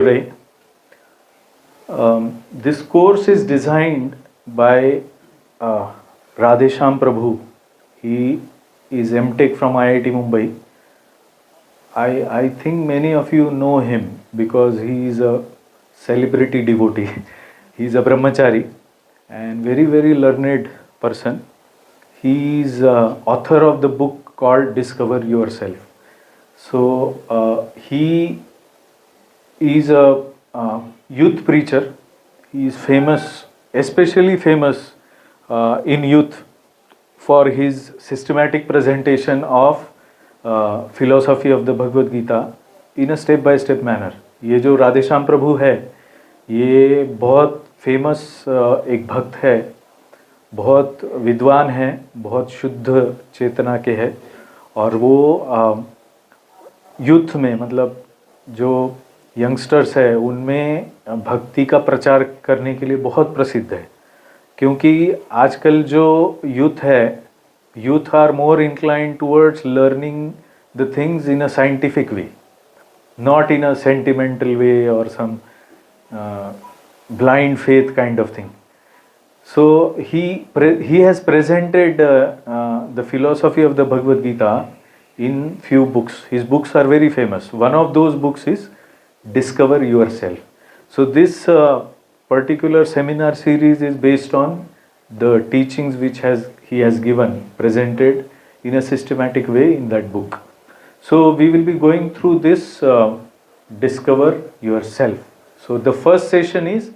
Today. This course is designed by Radhesham Prabhu. He is MTech from IIT Mumbai. I think many of you know him because he is a celebrity devotee. He is a brahmachari and very learned person. He is author of the book called Discover Yourself. So he is a youth preacher. He is famous, especially famous in youth for his systematic presentation of philosophy of the Bhagavad Gita in a step by step manner. ये जो राधेश्याम प्रभु है ये बहुत famous एक भक्त है, बहुत विद्वान है, बहुत शुद्ध चेतना के है और वो यूथ में मतलब जो यंगस्टर्स है उनमें भक्ति का प्रचार करने के लिए बहुत प्रसिद्ध है, क्योंकि आजकल जो youth are more inclined towards learning the things in a scientific way, not in a sentimental way or some blind faith kind of thing. So he has presented the philosophy of the Bhagavad Gita in few books. His books are very famous. One of those books is Discover Yourself. So this particular seminar series is based on the teachings which he has given, presented in a systematic way in that book. So we will be going through this Discover Yourself. So the first session is,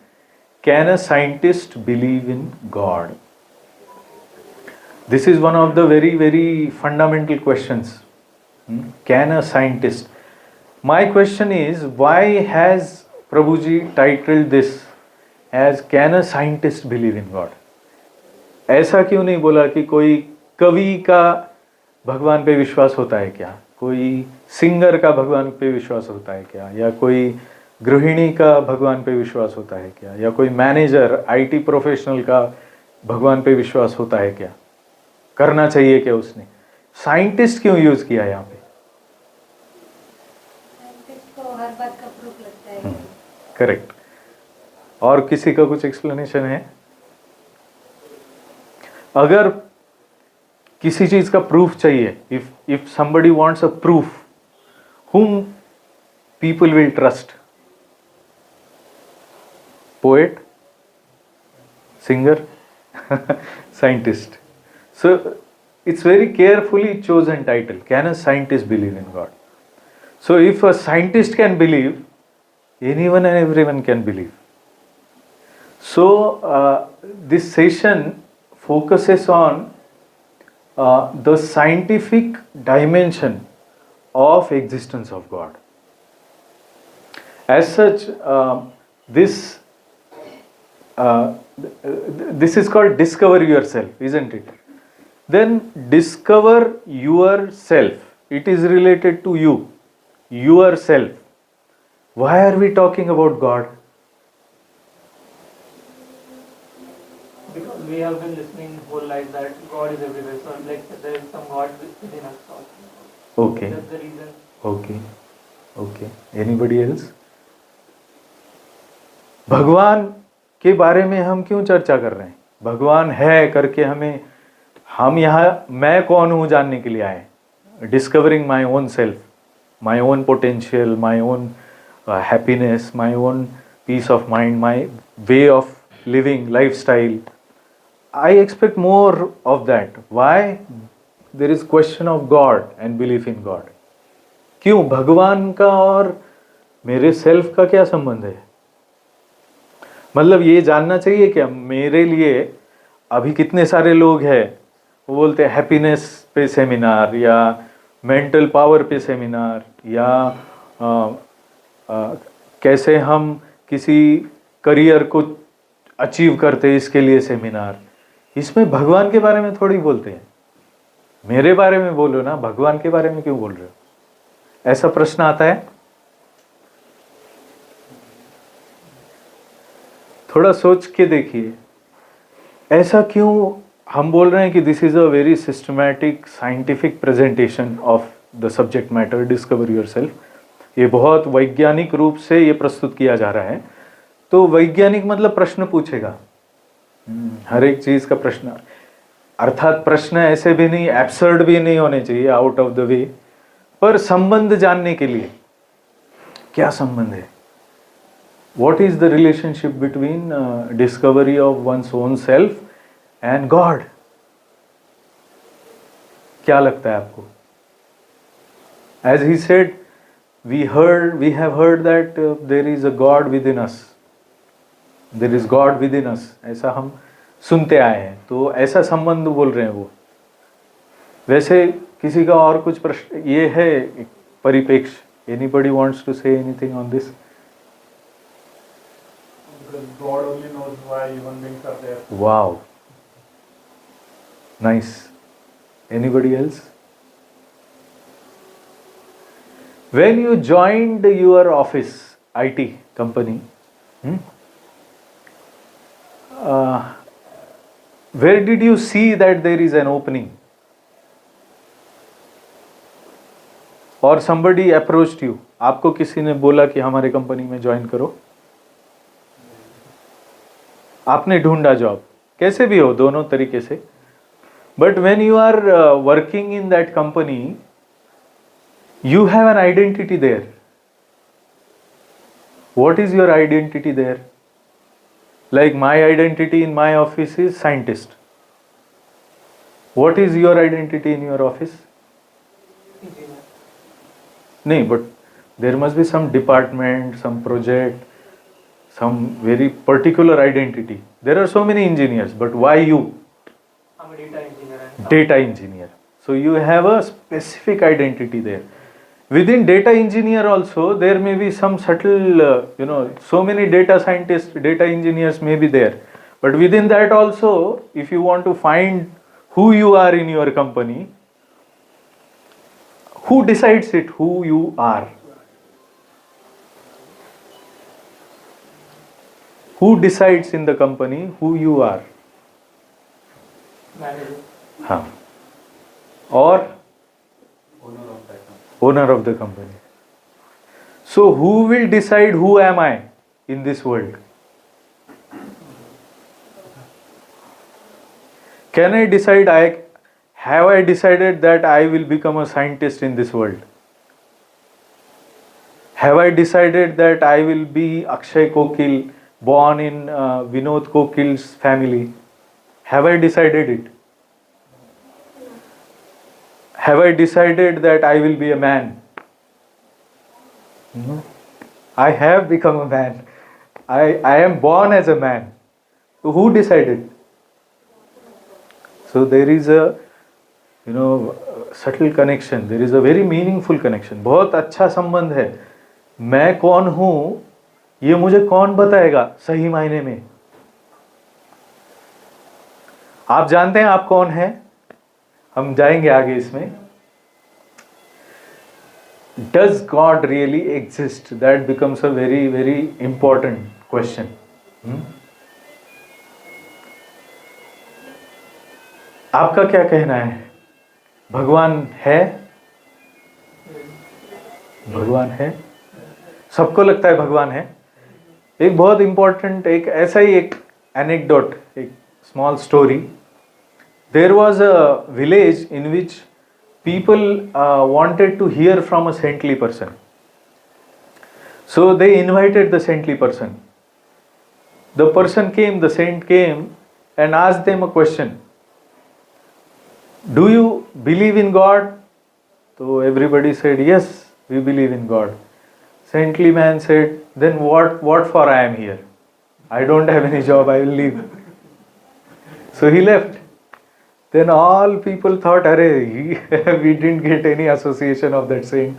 can a scientist believe in God? This is one of the very fundamental questions. Can a scientist? My question is, why has Prabhuji titled this as Can a Scientist Believe in God? ऐसा क्यों नहीं बोला कि कोई कवि का भगवान पे विश्वास होता है क्या, कोई सिंगर का भगवान पे विश्वास होता है क्या, या कोई गृहिणी का भगवान पे विश्वास होता है क्या, या कोई मैनेजर आईटी प्रोफेशनल का भगवान पे विश्वास होता है क्या, करना चाहिए क्या उसने? साइंटिस्ट क्यों यूज किया यहाँ पे? साइंटिस्ट को हर बात का प्रूफ लगता है। करेक्ट। और किसी का कुछ एक्सप्लेनेशन है? अगर किसी चीज का प्रूफ चाहिए, if somebody wants a proof, whom people will trust? Poet, singer, scientist. So it's very carefully chosen title. Can a scientist believe in God? So if a scientist can believe, anyone and everyone can believe. So this session focuses on the scientific dimension of existence of God. As such, this is called Discover Yourself, isn't it? Then discover yourself. It is related to you, yourself. Why are we talking about God? Because we have been listening whole life that God is everywhere. So like there is some God within us also. Okay. That's the reason. Okay. Anybody else? भगवान के बारे में हम क्यों चर्चा कर रहे हैं? भगवान है करके हम यहाँ मैं कौन हूँ जानने के लिए आए. Discovering my own self, my own potential, my own happiness, my own peace of mind, my way of living, lifestyle. I expect more of that. Why? There is question of God and belief in God. क्यों? भगवान का और मेरे self का क्या संबंध है? मतलब ये जानना चाहिए क्या मेरे लिए अभी कितने सारे लोग हैं वो बोलते हैं हैप्पीनेस पे सेमिनार या मेंटल पावर पे सेमिनार या कैसे हम किसी करियर को अचीव करते हैं इसके लिए सेमिनार. इसमें भगवान के बारे में थोड़ी बोलते हैं. मेरे बारे में बोलो ना, भगवान के बारे में क्यों बोल रहे हो? ऐसा प्रश्न आता है. थोड़ा सोच के देखिए, ऐसा क्यों हम बोल रहे हैं कि this is a very systematic scientific presentation of the subject matter discover yourself. ये बहुत वैज्ञानिक रूप से ये प्रस्तुत किया जा रहा है। तो वैज्ञानिक मतलब प्रश्न पूछेगा, हर एक चीज का प्रश्न, अर्थात प्रश्न ऐसे भी नहीं, एब्सर्ड भी नहीं होने चाहिए, आउट ऑफ द वे, पर संबंध जानने के लिए क्या संबंध है, what is the relationship between discovery of one's own self and God. क्या लगता है आपको? As he said, we have heard that there is a God within us, there is God within us, ऐसा हम सुनते आए हैं, तो ऐसा संबंध बोल रहे हैं वो। वैसे किसी का और कुछ प्रश्न, ये है एक परिपेक्ष, anybody wants to say anything on this? Because God only knows why human beings are there. Wow, nice. Anybody else? When you joined your office, IT company, where did you see that there is an opening? Or somebody approached you, आपको किसी ने बोला कि हमारे company में join करो, आपने ढूंढा जॉब, कैसे भी हो, दोनों तरीके से। But when you are working in that company, you have an identity there. What is your identity there? Like my identity in my office is scientist. What is your identity in your office? Engineer. No, but there must be some department, some project, some very particular identity. There are so many engineers, but why you? I'm a data engineer. And Data engineer. So you have a specific identity there. Within data engineer also, there may be some subtle, so many data scientists, data engineers may be there. But within that also, if you want to find who you are in your company, who decides it, who you are? Who decides in the company who you are? manager. हाँ. Or Owner of owner of that company. the company. So who will decide who am I in this world? Can I decide, have I decided that I will become a scientist in this world? Have I decided that I will be Akshay Kokil, born in Vinod Kokil's family? Have I decided it? Have I decided that I will be a man? No. I have become a man. I am born as a man. So who decided? So there is a subtle connection. There is a very meaningful connection. बहुत अच्छा संबंध है। मैं कौन हूँ, ये मुझे कौन बताएगा सही मायने में? आप जानते हैं आप कौन हैं? हम जाएंगे आगे इसमें। Does God really exist? That becomes a very, very important question. आपका क्या कहना है? भगवान है? भगवान है? सबको लगता है भगवान है। एक बहुत इंपॉर्टेंट, एक ऐसा ही एक एनेक्डोट, एक small story. There was a village in which people wanted to hear from a saintly person. So they invited the saintly person. The person came, the saint came and asked them a question. Do you believe in God? So everybody said, yes, we believe in God. Saintly man said, then what for I am here? I don't have any job, I will leave. So he left. Then all people thought, we didn't get any association of that saint.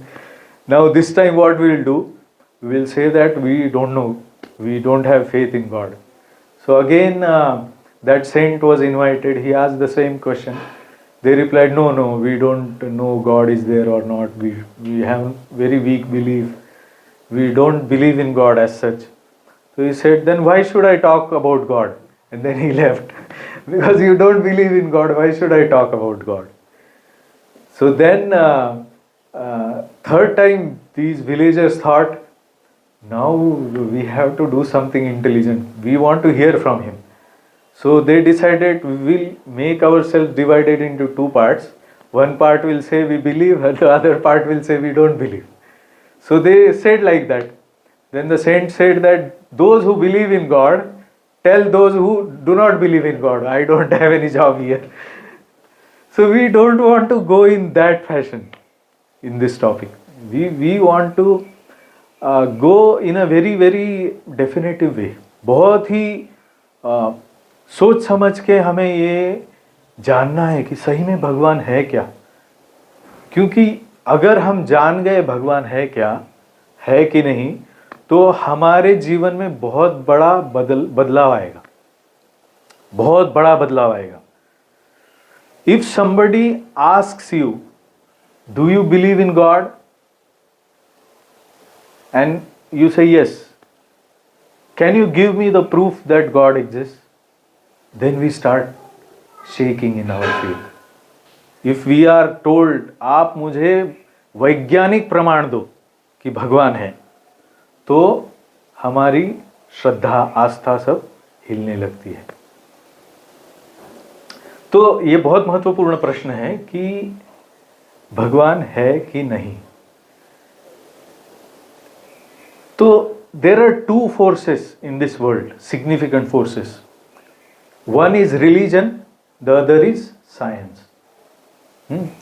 Now this time what we will do? We will say that we don't know. We don't have faith in God. So again that saint was invited. He asked the same question. They replied, no, we don't know God is there or not. We have very weak belief. We don't believe in God as such. So he said, then why should I talk about God? And then he left. Because you don't believe in God, why should I talk about God? So then third time these villagers thought, now we have to do something intelligent. We want to hear from him. So they decided we will make ourselves divided into two parts. One part will say we believe, and the other part will say we don't believe. So they said like that. Then the saint said that those who believe in God, tell those who do not believe in God, I don't have any job here. So we don't want to go in that fashion in this topic. We want to go in a very very definitive way. बहुत ही सोच समझ के हमें ये जानना है कि सही में भगवान है क्या. क्योंकि अगर हम जान गए भगवान है क्या, है कि नहीं, तो हमारे जीवन में बहुत बड़ा बदलाव आएगा. बहुत बड़ा बदलाव आएगा. If somebody asks you, do you believe in God? And you say yes. Can you give me the proof that God exists? Then we start shaking in our faith. If we are told, आप मुझे वैज्ञानिक प्रमाण दो कि भगवान है, तो हमारी श्रद्धा आस्था सब हिलने लगती है. तो ये बहुत महत्वपूर्ण प्रश्न है कि भगवान है कि नहीं. तो there are two forces in this world, significant forces. One is religion, the other is science.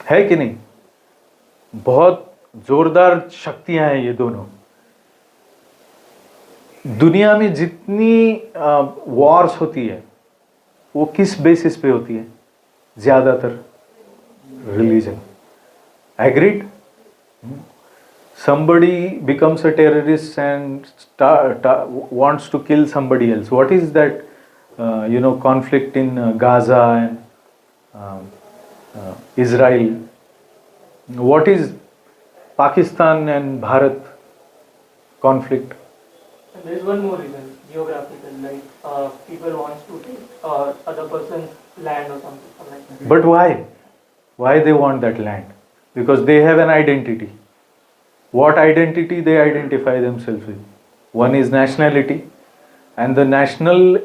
है कि नहीं? बहुत जोरदार शक्तियां हैं ये दोनों. दुनिया में जितनी वॉर्स होती है वो किस बेसिस पे होती है? ज्यादातर religion. Agreed? Somebody becomes a terrorist and wants to kill somebody else. What is that conflict in Gaza and Israel? What is Pakistan and Bharat conflict? And there is one more reason, geographical, like people wants to take other person's land or something like that. But why? Why they want that land? Because they have an identity. What identity they identify themselves with? One is nationality, and the national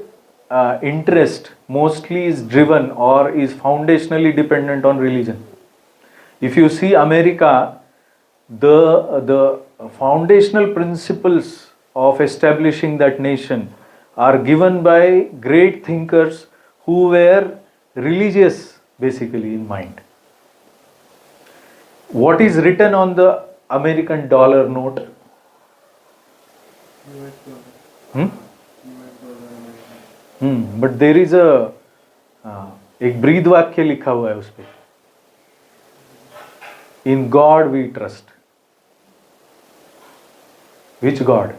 interest mostly is driven or is foundationally dependent on religion. If you see America, the foundational principles of establishing that nation are given by great thinkers who were religious basically in mind. What is written on the American dollar note? But there is एक breathe वाक्य लिखा हुआ है उस पे. In God we trust. Which God?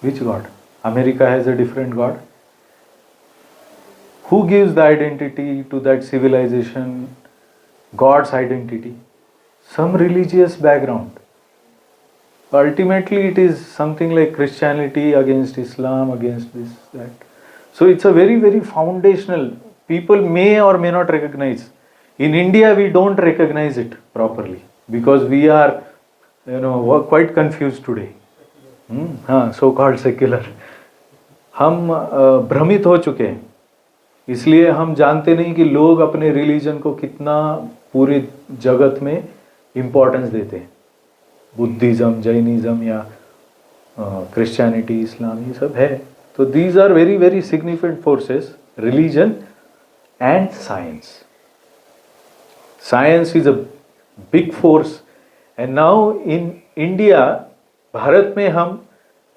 Which God? America has a different God. Who gives the identity to that civilization? God's identity. Some religious background. Ultimately it is something like Christianity against Islam, against this, that. So it's a very very foundational. People may or may not recognize. In India we don't recognize it properly because we are quite confused today. So called secular. हम भ्रमित हो चुके हैं. इसलिए हम जानते नहीं कि लोग अपने रिलीजन को कितना पूरे जगत में इम्पोर्टेंस देते हैं. बुद्धिज्म, जैनिज्म या क्रिश्चियनिटी, इस्लाम, ये सब है. तो these are very very significant forces, religion and science. Science is a big force. And now in India, Bharat में हम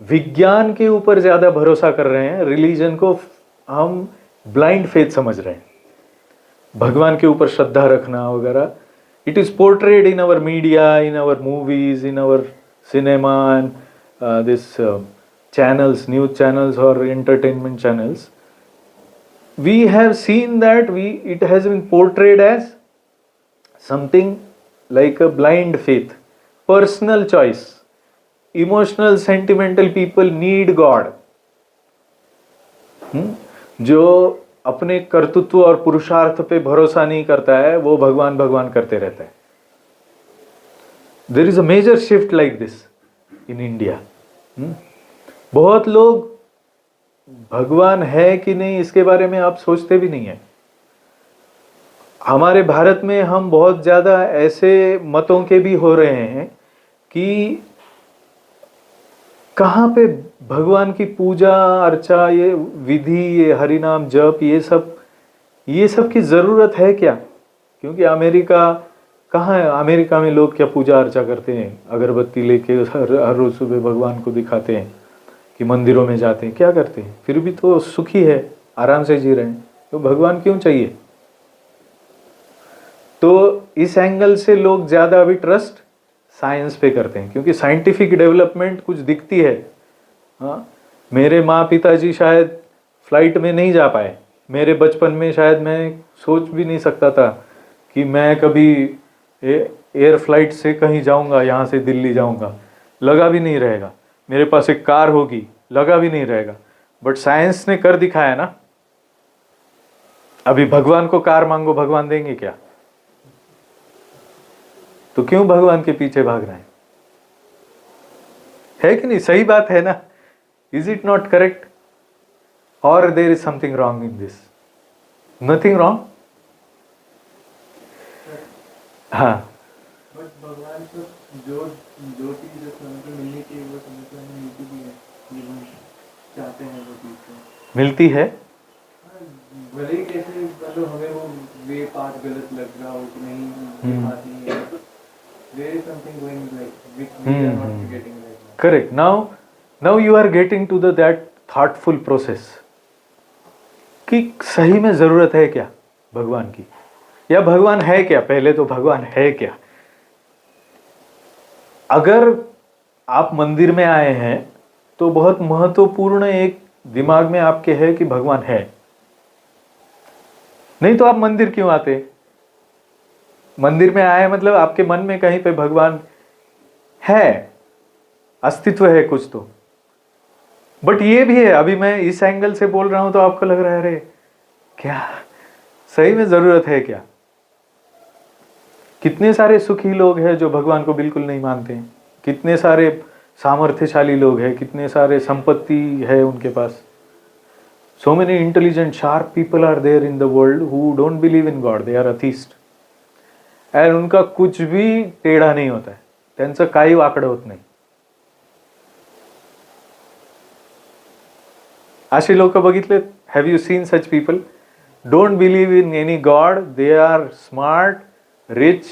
विज्ञान के ऊपर ज़्यादा भरोसा कर रहे हैं, रिलीजन को हम ब्लाइंड फेथ समझ रहे हैं. भगवान के ऊपर श्रद्धा रखना वगैरह, it is portrayed in our media, in our movies, in our cinema and this channels, news channels or entertainment channels. We have seen that it has been portrayed as something like a blind faith, personal choice. Emotional, sentimental people need God. जो अपने कर्तृत्व और पुरुषार्थ पे भरोसा नहीं करता है वो भगवान भगवान करते रहता है. There is a major shift like this in India. बहुत लोग भगवान है कि नहीं इसके बारे में आप सोचते भी नहीं है। हमारे भारत में हम बहुत ज़्यादा ऐसे मतों के भी हो रहे हैं कि कहाँ पे भगवान की पूजा अर्चा, ये विधि, ये हरि नाम जप, ये सब की ज़रूरत है क्या? क्योंकि अमेरिका कहाँ है? अमेरिका में लोग क्या पूजा अर्चा करते हैं? अगरबत्ती लेके हर रोज़ सुबह भगवान को दिखाते हैं कि मंदिरों में जाते हैं, क्या करते हैं? फिर भी तो सुखी है, आराम से जी रहे हैं, तो भगवान क्यों चाहिए? तो इस एंगल से लोग ज़्यादा अभी ट्रस्ट साइंस पे करते हैं, क्योंकि साइंटिफिक डेवलपमेंट कुछ दिखती है। हाँ, मेरे माँ पिताजी शायद फ्लाइट में नहीं जा पाए, मेरे बचपन में शायद मैं सोच भी नहीं सकता था कि मैं कभी एयर फ्लाइट से कहीं जाऊंगा, यहाँ से दिल्ली जाऊंगा, लगा भी नहीं रहेगा। मेरे पास एक कार होगी, लगा भी नहीं रहेगा। बट साइंस ने कर दिखाया ना। अभी भगवान को कार मांगो, भगवान देंगे क्या? तो क्यों भगवान के पीछे भाग रहे हैं? है कि नहीं? सही बात है ना? Is it not correct? और there is something wrong in this? Nothing wrong. हाँ, बट भगवान को जो जो चीज़ हमको मिलनी चाहिए वो समय पर हमें मिलती भी है, जो हम चाहते हैं वो चीज़ को मिलती है। भले ही कैसे मतलब हमें वो वे पाथ गलत लग रहा हो कि नहीं ये बात नहीं है, there is something going like which we are not getting right now. Correct. Now you are getting to that thoughtful process कि सही में जरूरत है क्या भगवान की, या भगवान है क्या? पहले तो भगवान है क्या? अगर आप मंदिर में आए हैं तो बहुत महत्वपूर्ण एक दिमाग में आपके है कि भगवान है, नहीं तो आप मंदिर क्यों आते? मंदिर में आए मतलब आपके मन में कहीं पे भगवान है, अस्तित्व है कुछ तो। बट ये भी है, अभी मैं इस एंगल से बोल रहा हूं तो आपको लग रहा है अरे क्या सही में जरूरत है क्या? कितने सारे सुखी लोग हैं जो भगवान को बिल्कुल नहीं मानते हैं, कितने सारे सामर्थ्यशाली लोग हैं, कितने सारे संपत्ति है उनके पास। So many intelligent, sharp people are there in the world who don't believe in God. They are atheist. And उनका कुछ भी टेढ़ा नहीं होता है, त्यांचं काही वाकडं होत नाही। असे लोक बघितले? Have you seen such people? Don't believe in any God. They are smart, rich,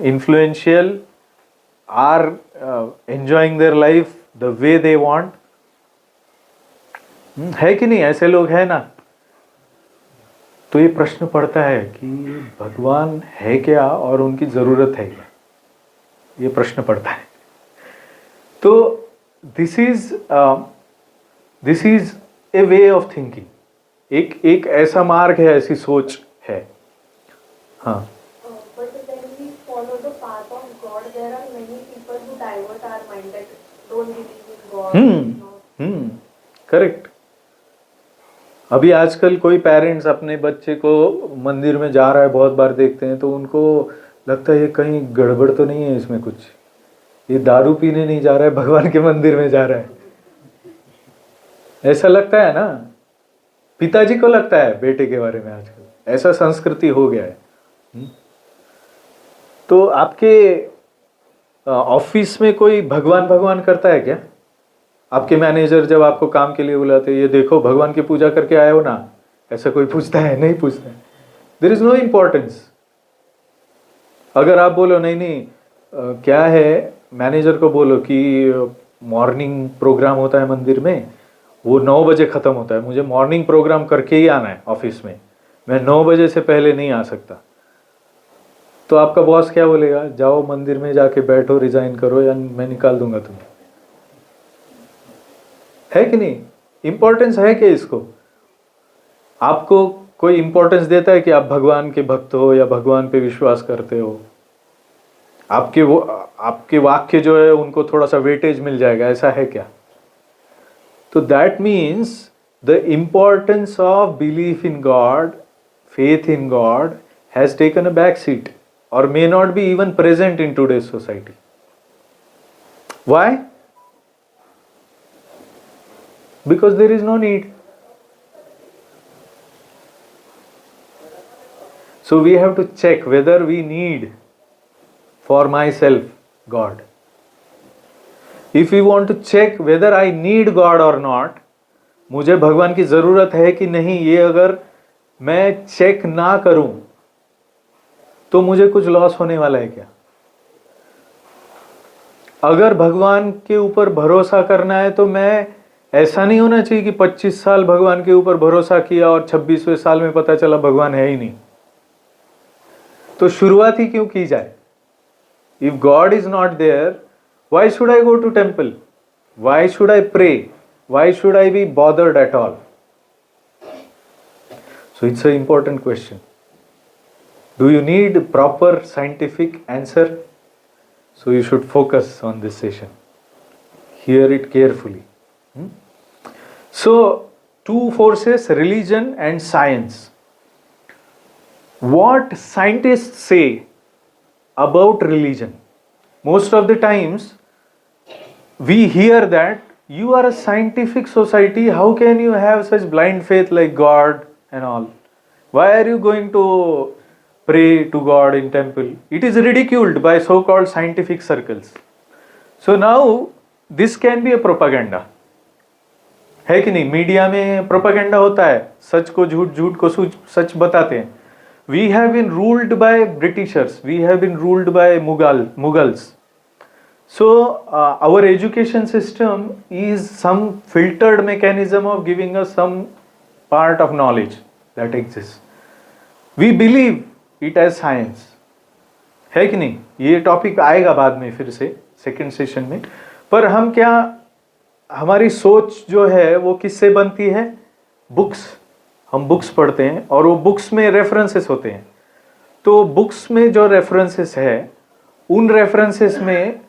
influential, are enjoying their life the way they want. है कि नहीं? ऐसे लोग हैं ना। तो ये प्रश्न पड़ता है कि भगवान है क्या और उनकी जरूरत है क्या, ये प्रश्न पड़ता है। तो this is a way of thinking, एक ऐसा मार्ग है, ऐसी सोच है। हाँ, But when we follow the path of God, there are many people who divert our mind that don't believe in God. Correct. अभी आजकल कोई पेरेंट्स अपने बच्चे को मंदिर में जा रहा है, बहुत बार देखते हैं तो उनको लगता है ये कहीं गड़बड़ तो नहीं है इसमें कुछ, ये दारू पीने नहीं जा रहा है, भगवान के मंदिर में जा रहा है, ऐसा लगता है ना। पिताजी को लगता है बेटे के बारे में, आजकल ऐसा संस्कृति हो गया है। तो आपके ऑफिस में कोई भगवान भगवान करता है क्या? आपके मैनेजर जब आपको काम के लिए बुलाते, ये देखो भगवान की पूजा करके आए हो ना, ऐसा कोई पूछता है? नहीं पूछता है। There is no importance. अगर आप बोलो नहीं क्या है, मैनेजर को बोलो कि मॉर्निंग प्रोग्राम होता है मंदिर में, वो 9 बजे ख़त्म होता है, मुझे मॉर्निंग प्रोग्राम करके ही आना है ऑफिस में, मैं 9 बजे से पहले नहीं आ सकता। तो आपका बॉस क्या बोलेगा? जाओ मंदिर में जाके बैठो, रिजाइन करो या मैं निकाल दूंगा तुम्हें। है कि नहीं? इंपॉर्टेंस है क्या इसको? आपको कोई इंपॉर्टेंस देता है कि आप भगवान के भक्त हो या भगवान पे विश्वास करते हो? आपके वाक्य जो है उनको थोड़ा सा वेटेज मिल जाएगा, ऐसा है क्या? तो that means the importance of belief in God, faith in God has taken a back seat or may not be even present in today's society. Why? Because there is no need. So we have to check whether we need for myself God. If we want to check whether I need God or not, मुझे भगवान की जरूरत है कि नहीं, ये अगर मैं चेक ना करूं तो मुझे कुछ लॉस होने वाला है क्या? अगर भगवान के ऊपर भरोसा करना है तो मैं, ऐसा नहीं होना चाहिए कि 25 साल भगवान के ऊपर भरोसा किया और 26वें साल में पता चला भगवान है ही नहीं. तो शुरुआत ही क्यों की जाए? If God is not there, why should I go to temple? Why should I pray? Why should I be bothered at all? So it's an important question. Do you need proper scientific answer? So you should focus on this session. Hear it carefully. So, two forces, religion and science. What scientists say about religion? Most of the times we hear that you are a scientific society, how can you have such blind faith like God and all? Why are you going to pray to God in temple? It is ridiculed by so-called scientific circles. So now this can be a propaganda. है कि नहीं? Media में propaganda होता है, सच को झूठ, झूठ को सच बताते हैं. We have been ruled by Britishers, we have been ruled by Mughals. So our education system is some filtered mechanism of giving us some part of knowledge that exists. We believe it as science. है कि नहीं? ये topic आएगा बाद में फिर से second session में. पर हम क्या, हमारी सोच जो है वो किससे बनती है? बुक्स. हम बुक्स पढ़ते हैं और वो बुक्स में रेफरेंसेस होते हैं. तो बुक्स में जो रेफरेंसेस है, उन रेफरेंसेस में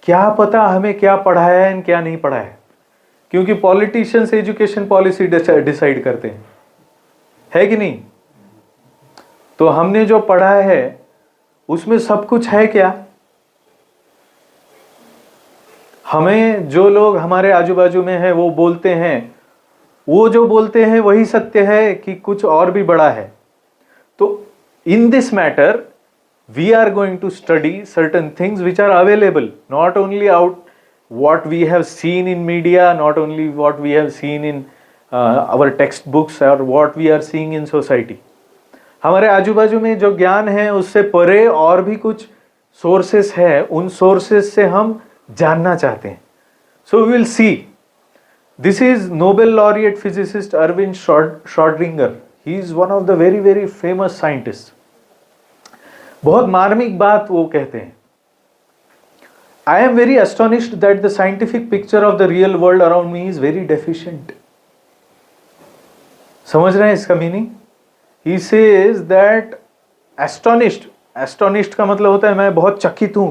क्या पता हमें क्या पढ़ाया है और क्या नहीं पढ़ाया है, क्योंकि पॉलिटिशियंस एजुकेशन पॉलिसी डिसाइड करते हैं, है कि नहीं? तो हमने जो पढ़ा है उसमें सब कुछ है क्या? हमें जो लोग हमारे आजू बाजू में हैं वो बोलते हैं, वो जो बोलते हैं वही सत्य है कि कुछ और भी बड़ा है? तो in this matter we are going to study certain things which are available, not only out what we have seen in media, not only what we have seen in our textbooks or what we are seeing in society. हमारे आजू बाजू में जो ज्ञान है उससे परे और भी कुछ सोर्सेस है, उन सोर्सेस से हम जानना चाहते हैं. So we will see. This is Nobel laureate physicist Erwin Schrödinger. He is one of the very very famous scientists. बहुत मार्मिक बात वो कहते हैं. I am very astonished that the scientific picture of the real world around me is very deficient. समझ रहे हैं इसका meaning? He says that astonished का मतलब होता है मैं बहुत चकित हूं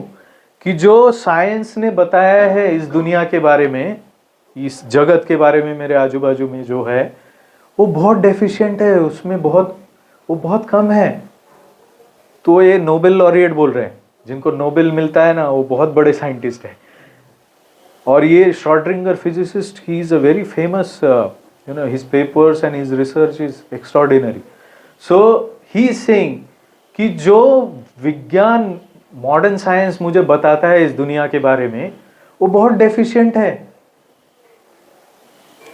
कि जो साइंस ने बताया है इस दुनिया के बारे में, इस जगत के बारे में, मेरे आजू बाजू में जो है वो बहुत डेफिशिएंट है, उसमें वो बहुत कम है. तो ये नोबेल लॉरिएट बोल रहे हैं, जिनको नोबेल मिलता है ना वो बहुत बड़े साइंटिस्ट हैं. और ये Schrodinger physicist, he is a very famous, his papers and his research is extraordinary. So he is saying कि जो विज्ञान, मॉडर्न साइंस मुझे बताता है इस दुनिया के बारे में वो बहुत डेफिशिएंट है.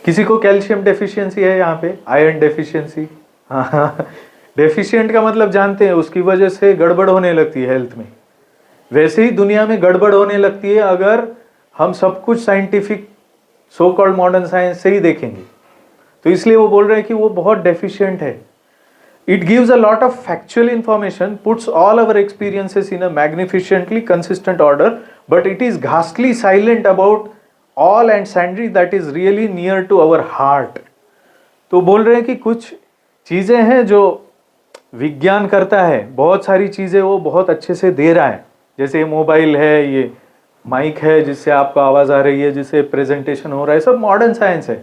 किसी को कैल्शियम डेफिशिएंसी है यहाँ पे, आयरन डेफिशिएंसी? हाँ, डेफिशिएंट का मतलब जानते हैं, उसकी वजह से गड़बड़ होने लगती है हेल्थ में. वैसे ही दुनिया में गड़बड़ होने लगती है अगर हम सब कुछ scientific so called modern science से ही देखेंगे. तो इसलिए वो बोल रहे हैं कि वो बहुत डेफिशिएंट है. It gives a lot of factual information, puts all our experiences in a magnificently consistent order, but it is ghastly silent about all and sundry that is really near to our heart. तो बोल रहे हैं कि कुछ चीजें हैं जो विज्ञान करता है, बहुत सारी चीजें वो बहुत अच्छे से दे रहा है. जैसे ये मोबाइल है, ये माइक है जिससे आपको आवाज आ रही है, जिससे प्रेजेंटेशन हो रहा है, सब मॉडर्न साइंस है.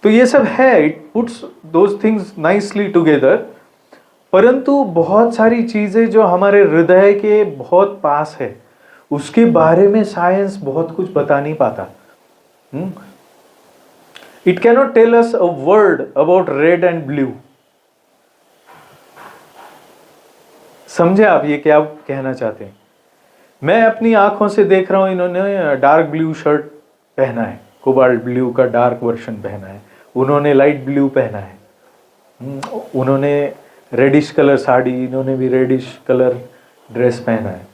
तो ये सब है, it puts those things nicely together. परंतु बहुत सारी चीजें जो हमारे हृदय के बहुत पास है उसके बारे में साइंस बहुत कुछ बता नहीं पाता. It cannot tell us a word about red and blue. समझे आप ये क्या कहना चाहते हैं? मैं अपनी आंखों से देख रहा हूं, इन्होंने डार्क ब्लू शर्ट पहना है, कोबाल्ट ब्लू का डार्क वर्जन पहना है, उन्होंने लाइट ब्लू पहना है, उन्होंने रेडिश कलर साड़ी, इन्होंने भी रेडिश कलर ड्रेस पहना है.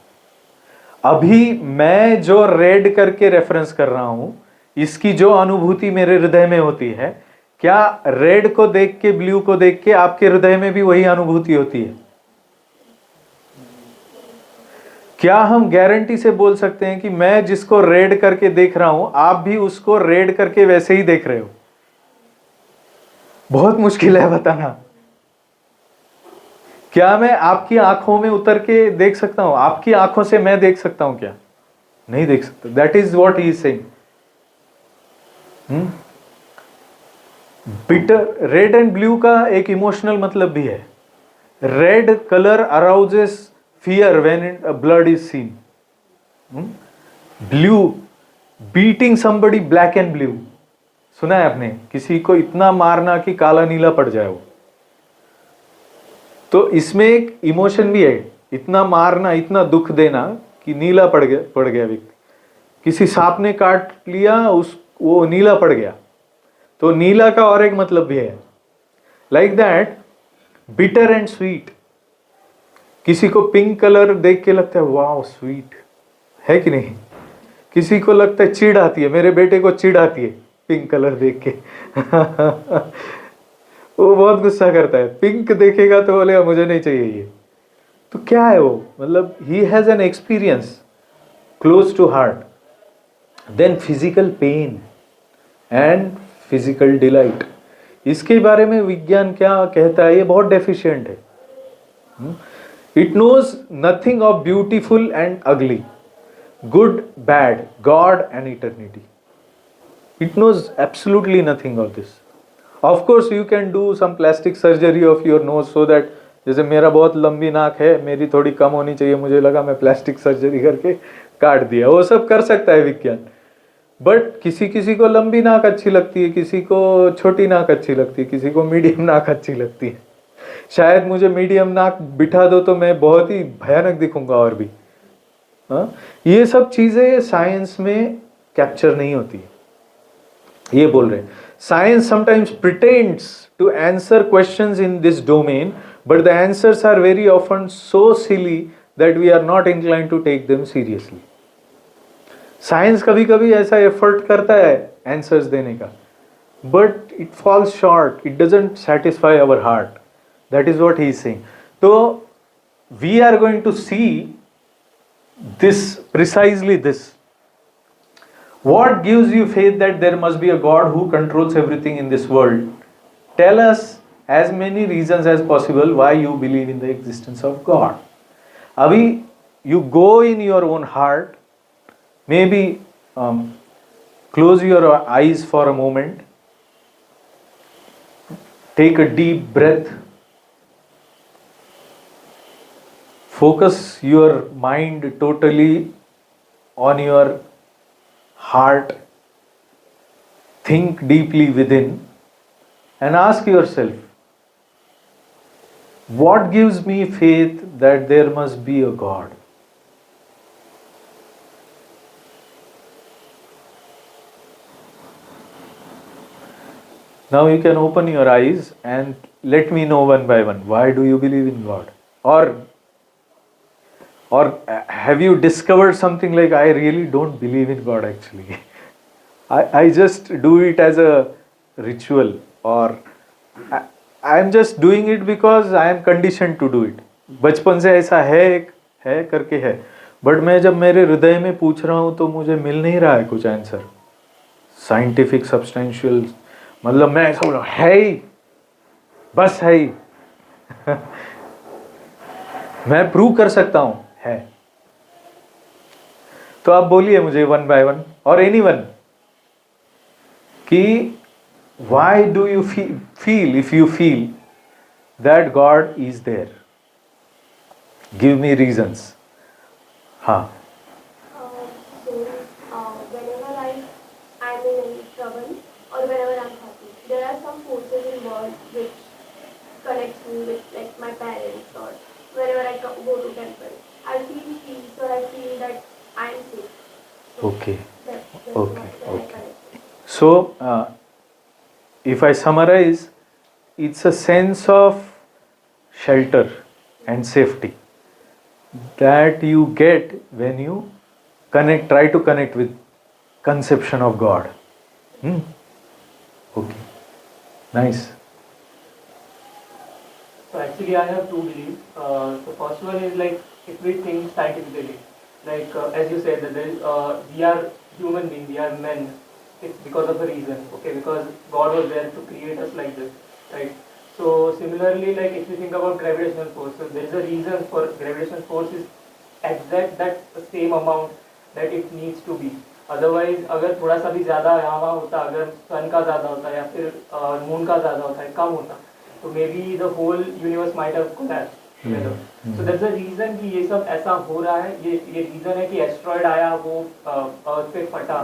अभी मैं जो रेड करके रेफरेंस कर रहा हूं, इसकी जो अनुभूति मेरे हृदय में होती है, क्या रेड को देख के, ब्लू को देख के आपके हृदय में भी वही अनुभूति होती है? क्या हम गारंटी से बोल सकते हैं कि मैं जिसको रेड करके देख रहा हूं, आप भी उसको रेड करके वैसे ही देख रहे हो? बहुत मुश्किल है बताना. क्या मैं आपकी आंखों में उतर के देख सकता हूं? आपकी आंखों से मैं देख सकता हूं क्या? नहीं देख सकता. That is what he is saying. Bitter, red and blue का एक इमोशनल मतलब भी है. Red colour arouses fear when blood is seen. Blue, beating somebody black and blue. सुना है आपने? किसी को इतना मारना कि काला नीला पड़ जाए वो. तो इसमें एक इमोशन भी है. इतना मारना, इतना दुख देना कि नीला पड़ गया व्यक्ति. किसी सांप ने काट लिया, वो नीला पड़ गया, तो नीला का और एक मतलब भी है. Like that bitter and sweet. किसी को पिंक कलर देख के लगता है वाह स्वीट है कि नहीं? किसी को लगता है चिढ़ आती है. मेरे बेटे को चिढ़ आती है पिंक कलर देख के. वो बहुत गुस्सा करता है. पिंक देखेगा तो बोलेगा मुझे नहीं चाहिए ये. तो क्या है वो? मतलब he has an experience close to heart. Then physical pain and physical delight. इसके बारे में विज्ञान क्या कहता है? ये बहुत डेफिशिएंट है. It knows nothing of beautiful and ugly, good bad, God and eternity. It knows absolutely nothing of this. Of course you can do some plastic surgery of your nose so that, जैसे मेरा बहुत लंबी नाक है, मेरी थोड़ी कम होनी चाहिए, मुझे लगा मैं प्लास्टिक सर्जरी करके काट दिया. वो सब कर सकता है विज्ञान. बट किसी किसी को लंबी नाक अच्छी लगती है, किसी को छोटी नाक अच्छी लगती है, किसी को मीडियम नाक अच्छी लगती है. शायद मुझे मीडियम नाक बिठा दो तो मैं बहुत ही भयानक दिखूंगा और भी. ये सब चीजें साइंस में कैप्चर नहीं होती. ये बोल रहे हैं science sometimes pretends to answer questions in this domain, but the answers are very often so silly that we are not inclined to take them seriously. Science कभी कभी ऐसा एफर्ट करता है आंसर्स देने का, but it falls short. It doesn't satisfy our heart. That is what he is saying. तो we are going to see this, precisely this. What gives you faith that there must be a God who controls everything in this world? Tell us as many reasons as possible why you believe in the existence of God. Abhi you go in your own heart, maybe close your eyes for a moment, take a deep breath, focus your mind totally on your heart, think deeply within, and ask yourself, what gives me faith that there must be a God? Now you can open your eyes and let me know one by one, why do you believe in God? Or have you discovered something like, I really don't believe in God actually. I just do it as a ritual, or I am just doing it because I am conditioned to do it. बचपन से ऐसा है करके है. But मैं जब मेरे हृदय में पूछ रहा हूँ तो मुझे मिल नहीं रहा है कुछ आंसर. साइंटिफिक सब्सटेंशियल, मतलब मैं ऐसा बोल रहा हूँ है ही, बस है ही. मैं प्रूव कर सकता हूँ है. तो आप बोलिए मुझे वन बाय वन, और एनीवन, कि why do you feel, if you feel that God is there? Give me reasons. हाँ. Whenever I'm in any trouble or whenever I'm happy, there are some forces involved which connects me with like my parents, or whenever I go to temple, I feel peace or I feel that I'm safe. So Okay. that's Okay. what I Okay. connect. So, if I summarize, it's a sense of shelter and safety that you get when you try to connect with conception of God. Hmm? Okay. Nice. So actually, I have two beliefs. The first one is like if we think scientifically, like as you said that there is, we are human beings, we are men. It's because of a reason, okay? Because God was there to create us like this, right? So similarly, like if you think about gravitational force, so there is a reason for gravitational force is exact that same amount that it needs to be. Otherwise अगर थोड़ा सा भी ज़्यादा यहाँ वहाँ होता, अगर सन का ज़्यादा होता या फिर मून का ज़्यादा होता है, कम होता, तो may be the whole universe might have collapsed together. So that's the reason कि ये सब ऐसा हो रहा है. ये रीजन है कि एस्ट्रॉयड आया, वो अर्थ पे फटा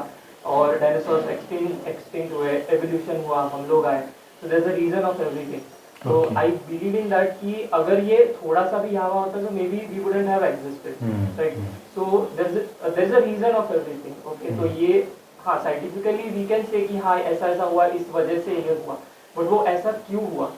और डायनासोर्स एक्सटिंक्ट हुए, एवोल्यूशन हुआ, हम लोग आए. So that's the reason of everything. So Okay. I believe in that कि अगर ये थोड़ा सा भी यहाँ होता तो maybe we wouldn't have existed, right? So there's a reason of everything, okay? तो ये हाँ scientifically we can say कि हाँ ऐसा ऐसा हुआ, इस वजह से ये हुआ, but वो ऐसा क्यों हुआ,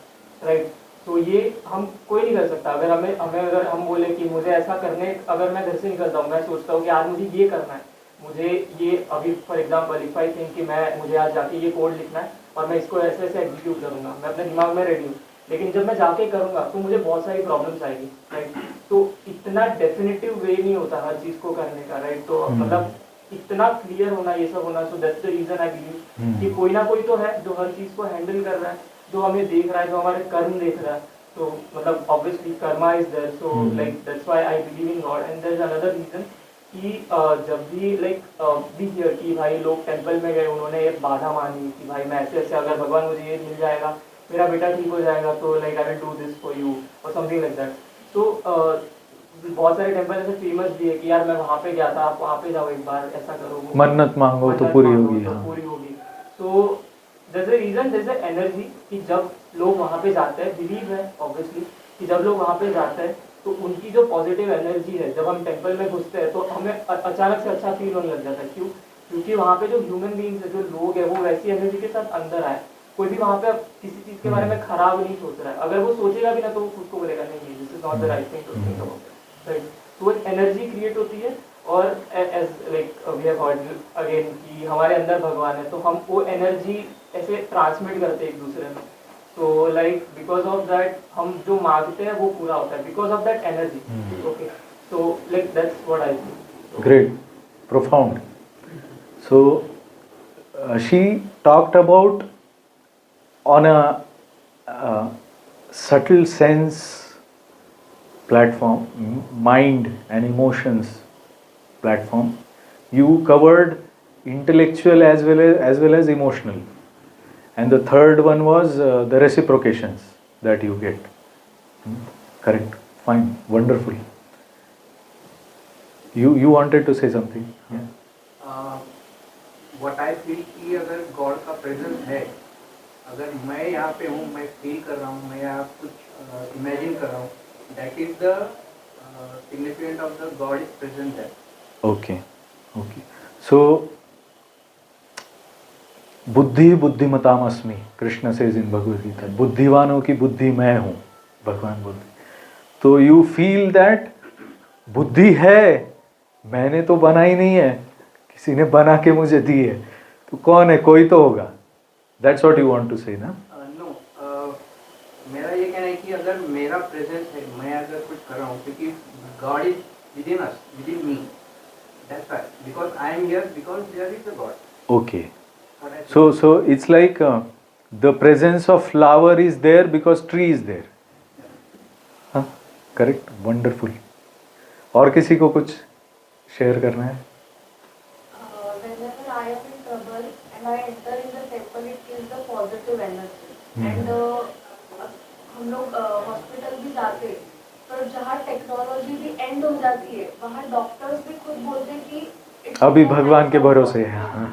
right? तो ये हम कोई नहीं कर सकता. अगर हमें अगर हम बोले कि मुझे ऐसा करने, अगर मैं घर से निकलता हूँ, मैं सोचता हूँ कि आज मुझे ये करना है, मुझे ये अभी for example if I think कि मुझे आज जाके ये कोड लिखना है और मैं इसको ऐसे ऐसे एग्जीक्यूट करूंगा, मैं अपने दिमाग में रेडी हूँ, लेकिन जब मैं जाके करूंगा तो मुझे बहुत सारी प्रॉब्लम्स आएगी, राइट? तो इतना डेफिनेटिव वे नहीं होता हर चीज को करने का, राइट? तो मतलब इतना क्लियर होना, ये सब होना. So that's the reason I believe कि कोई ना कोई तो है जो हर चीज को हैंडल कर रहा है, जो हमें देख रहा है, जो हमारे कर्म देख रहा है. तो मतलब obviously karma is there. So like that's why I believe in God. And there is another reason कि जब भी लाइक भी हियर कि भाई लोग टेंपल में गए, उन्होंने एक बाधा मानी कि भाई मैं ऐसे ऐसे, अगर भगवान मुझे ये मिल जाएगा, मेरा बेटा ठीक हो जाएगा, तो like I will do this for you और समथिंग लाइक दैट. तो बहुत सारे टेंपल ऐसे फेमस भी है कि यार मैं वहाँ पे गया था, आप वहाँ पे जाओ एक बार, ऐसा करो, मन्नत मांगो तो पूरी होगी. हाँ. पूरी होगी. सो there's a reason, there's a energy कि जब लोग वहाँ पे जाते हैं, बिलीव है ऑब्वियसली कि जब लोग वहाँ पे जाते हैं तो उनकी जो पॉजिटिव एनर्जी है, जब हम टेंपल में घुसते हैं तो हमें अचानक से अच्छा फील होने लग जाता है. क्यों? क्योंकि वहाँ पे जो ह्यूमन बींग्स है, जो लोग हैं, वो वैसी एनर्जी के साथ अंदर आए. कोई भी वहाँ पे किसी चीज के बारे में खराब नहीं सोच रहा है. अगर वो सोचेगा भी ना तो वो खुद को बोलेगा नहीं, this is not the right thing to think about, right? तो एक एनर्जी क्रिएट होती है. और as like we have heard again कि हमारे अंदर भगवान है, तो हम वो एनर्जी ऐसे ट्रांसमिट करते हैं एक दूसरे में. तो लाइक बिकॉज ऑफ दैट हम जो मांगते हैं वो पूरा होता है, because of that energy. Okay, so like that's what I think. Great. Profound. So, she talked about on a subtle sense platform, mind and emotions platform. You covered intellectual as well as emotional, and the third one was the reciprocations that you get. Correct. Fine. Wonderful. You wanted to say something? Yeah. What I feel कि अगर God का presence है, अगर मैं यहाँ पे हूँ, मैं फील कर रहा हूँ, मैं यहाँ कुछ इमेजिन कर रहा हूँ, that is the significant of the God is present है. Okay. Okay. So, बुद्धि बुद्धिमताम अस्मि, कृष्ण सेज इन भगवद गीता. बुद्धिवानों की बुद्धि मैं हूँ, भगवान बोलते. तो यू फील दैट बुद्धि है, मैंने तो बना ही नहीं है, किसी ने बना के मुझे दी है, तो कौन है, कोई तो होगा. That's what you want to say ना? नो, मेरा ये कहना है कि अगर मेरा प्रेजेंस है, मैं अगर कुछ कर रहा हूँ, क्योंकि God is within us, within me. That's why, because I am here, because there is a God. Okay. So it's like the presence of flower is there because tree is there. हाँ, correct. Wonderful. और किसी को कुछ share करना है? Whenever I am in trouble and I enter in the temple, it gives the positive energy. And हम लोग hospital भी जाते हैं, पर जहाँ टेक्नोलॉजी भी एंड हो जाती है वहाँ डॉक्टर्स भी खुद बोलते हैं कि it's अभी all भगवान के hands on भरोसे God. है। हाँ,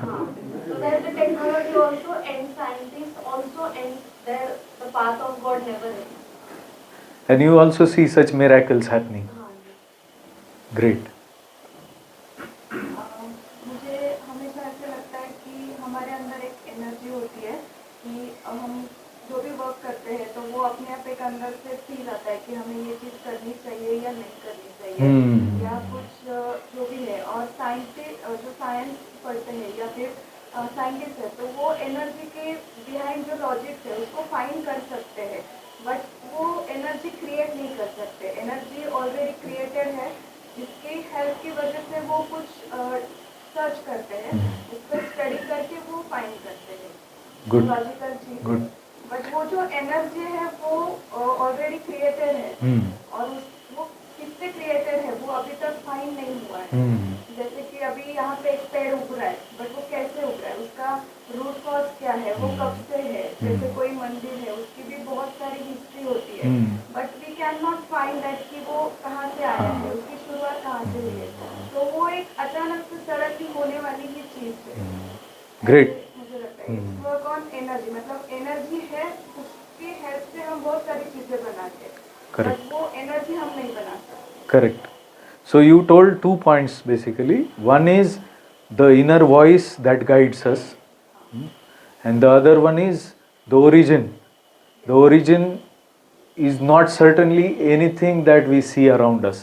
so that the technology also ends, scientists also end, there the path of God never ends. And you also see such miracles happening. हाँ जी। Great. मुझे हमेशा ऐसे लगता है कि हमारे अंदर एक एनर्जी होती है कि हम जो भी वर्क करते हैं तो वो अपने आप एक अंदर से फील आता है कि हमें ये चीज़ करनी चाहिए या नहीं करनी चाहिए या कुछ जो भी है। और जो साइंस पढ़ते हैं या फिर साइंटिस्ट है तो वो एनर्जी के बिहाइंड जो लॉजिक है उसको फाइंड कर सकते हैं, बट वो एनर्जी क्रिएट नहीं कर सकते। एनर्जी ऑलरेडी क्रिएटेड है जिसकी हेल्प की वजह से वो कुछ सर्च करते हैं, उस पर स्टडी करके वो फाइंड करते हैं Good. लॉजिकल चीज। Good. बट वो जो एनर्जी है वो ऑलरेडी क्रिएटेड है और वो किससे क्रिएटेड है वो अभी तक फाइंड नहीं हुआ है। जैसे कि अभी यहाँ पे एक पेड़ उग रहा है, बट वो कैसे उग रहा है, उसका रूट कॉज क्या है, वो कब से है। जैसे कोई मंदिर है उसकी भी बहुत सारी हिस्ट्री होती है, but we can not find that कि वो कहाँ से आया है, उसकी शुरुआत कहाँ से हुई है। तो वो एक अचानक से सडनली होने वाली ही चीज है। Great. मुझे लगता है वर्क ऑन एनर्जी, मतलब एनर्जी है उसकी हेल्प से हम बहुत सारी चीजें बनाते हैं, Correct. बट वो एनर्जी हम नहीं बना सकते। Correct. So you told 2 points basically. One is the inner voice that guides us, and the other one is the origin. The origin is not certainly anything that we see around us.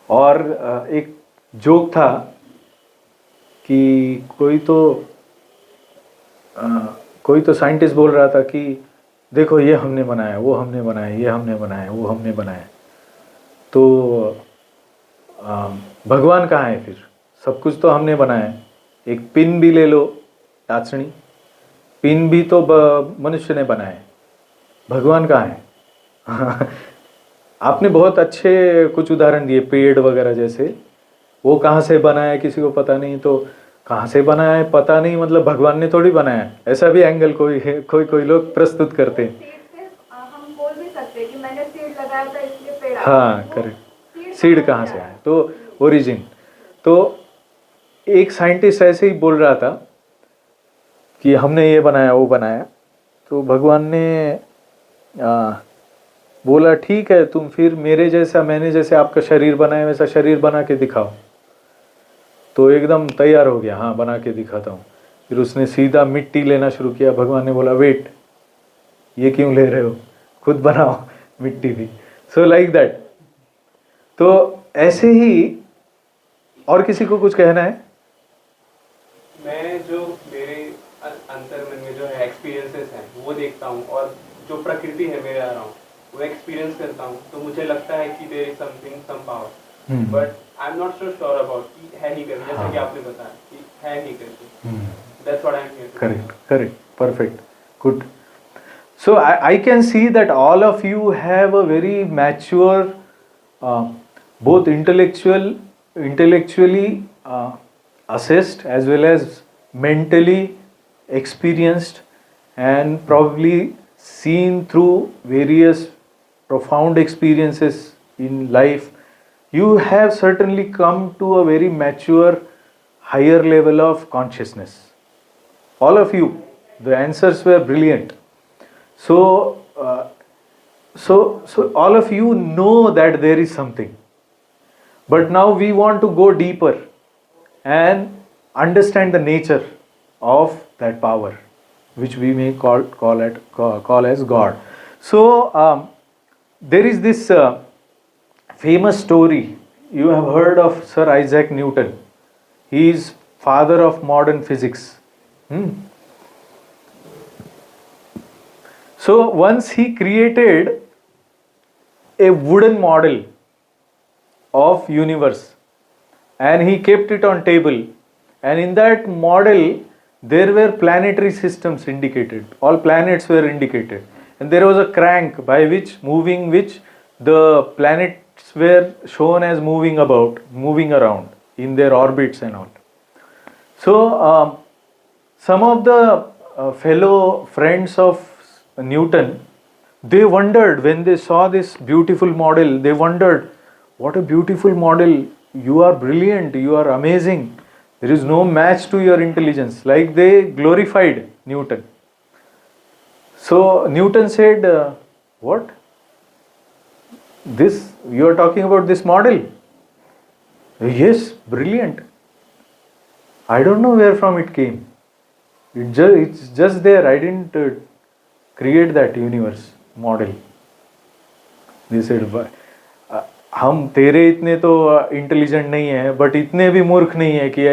और एक joke था कि कोई तो scientist बोल रहा था कि देखो ये हमने बनाया, वो हमने बनाया, ये हमने बनाया, वो हमने बनाया। तो भगवान कहाँ है फिर? सब कुछ तो हमने बनाया। एक पिन भी ले लो, टाचनी, पिन भी तो मनुष्य ने बनाया। भगवान कहाँ है? आपने बहुत अच्छे कुछ उदाहरण दिए, पेड़ वगैरह जैसे। वो कहाँ से बनाया है किसी को पता नहीं, तो कहाँ से बनाया है पता नहीं, मतलब भगवान ने थोड़ी बनाया है। ऐसा भी एंगल कोई लोग प्रस्तुत करते हैं। सीड से हम बोल भी सकते हैं कि मैंने सीड लगाया था इसलिए पेड़ आया। हाँ, करेक्ट। सीड कहाँ से आया? तो ओरिजिन। तो एक साइंटिस्ट ऐसे ही बोल रहा था कि हमने ये बनाया, वो बनाया। तो भगवान ने बोला ठीक है, तुम फिर मेरे जैसा, मैंने जैसे आपका शरीर बनाया वैसा शरीर बना के दिखाओ। तो एकदम तैयार हो गया, हाँ बना के दिखाता हूँ। फिर उसने सीधा मिट्टी लेना शुरू किया। भगवान ने बोला वेट, ये क्यों ले रहे हो, खुद बनाओ मिट्टी भी। So like that. तो ऐसे ही और किसी को कुछ कहना है? मैं जो मेरे अंतर्मन में जो है एक्सपीरियंसेस हैं वो देखता हूँ, और जो प्रकृति है मेरे अराउंड वो एक्सपीरियंस करता हूँ, तो मुझे लगता है कि there is something, some power, but I am not so sure about कि है ही करके, जैसा कि आपने बताया कि है ही करके। That's what I am here. Correct, perfect, good. So I can see that all of you have a very mature, both intellectually assessed as well as mentally experienced, and probably seen through various profound experiences in life. You have certainly come to a very mature, higher level of consciousness. All of you, the answers were brilliant. So all of you know that there is something. But now we want to go deeper and understand the nature of that power, which we may call as God. So there is this famous story. You have heard of Sir Isaac Newton. He is father of modern physics. So once he created a wooden model of universe, and he kept it on table, and in that model there were planetary systems indicated. All planets were indicated, and there was a crank by which the planets were shown as moving around in their orbits and all. So some of the fellow friends of Newton they wondered when they saw this beautiful model, they wondered, what a beautiful model, you are brilliant, you are amazing, there is no match to your intelligence. Like they glorified Newton. So Newton said, what? This, you are talking about this model? Yes, brilliant. I don't know where from it came. It's just there. I didn't create that universe model. They said, हम तेरे इतने तो intelligent नहीं है, but इतने भी मूर्ख नहीं है कि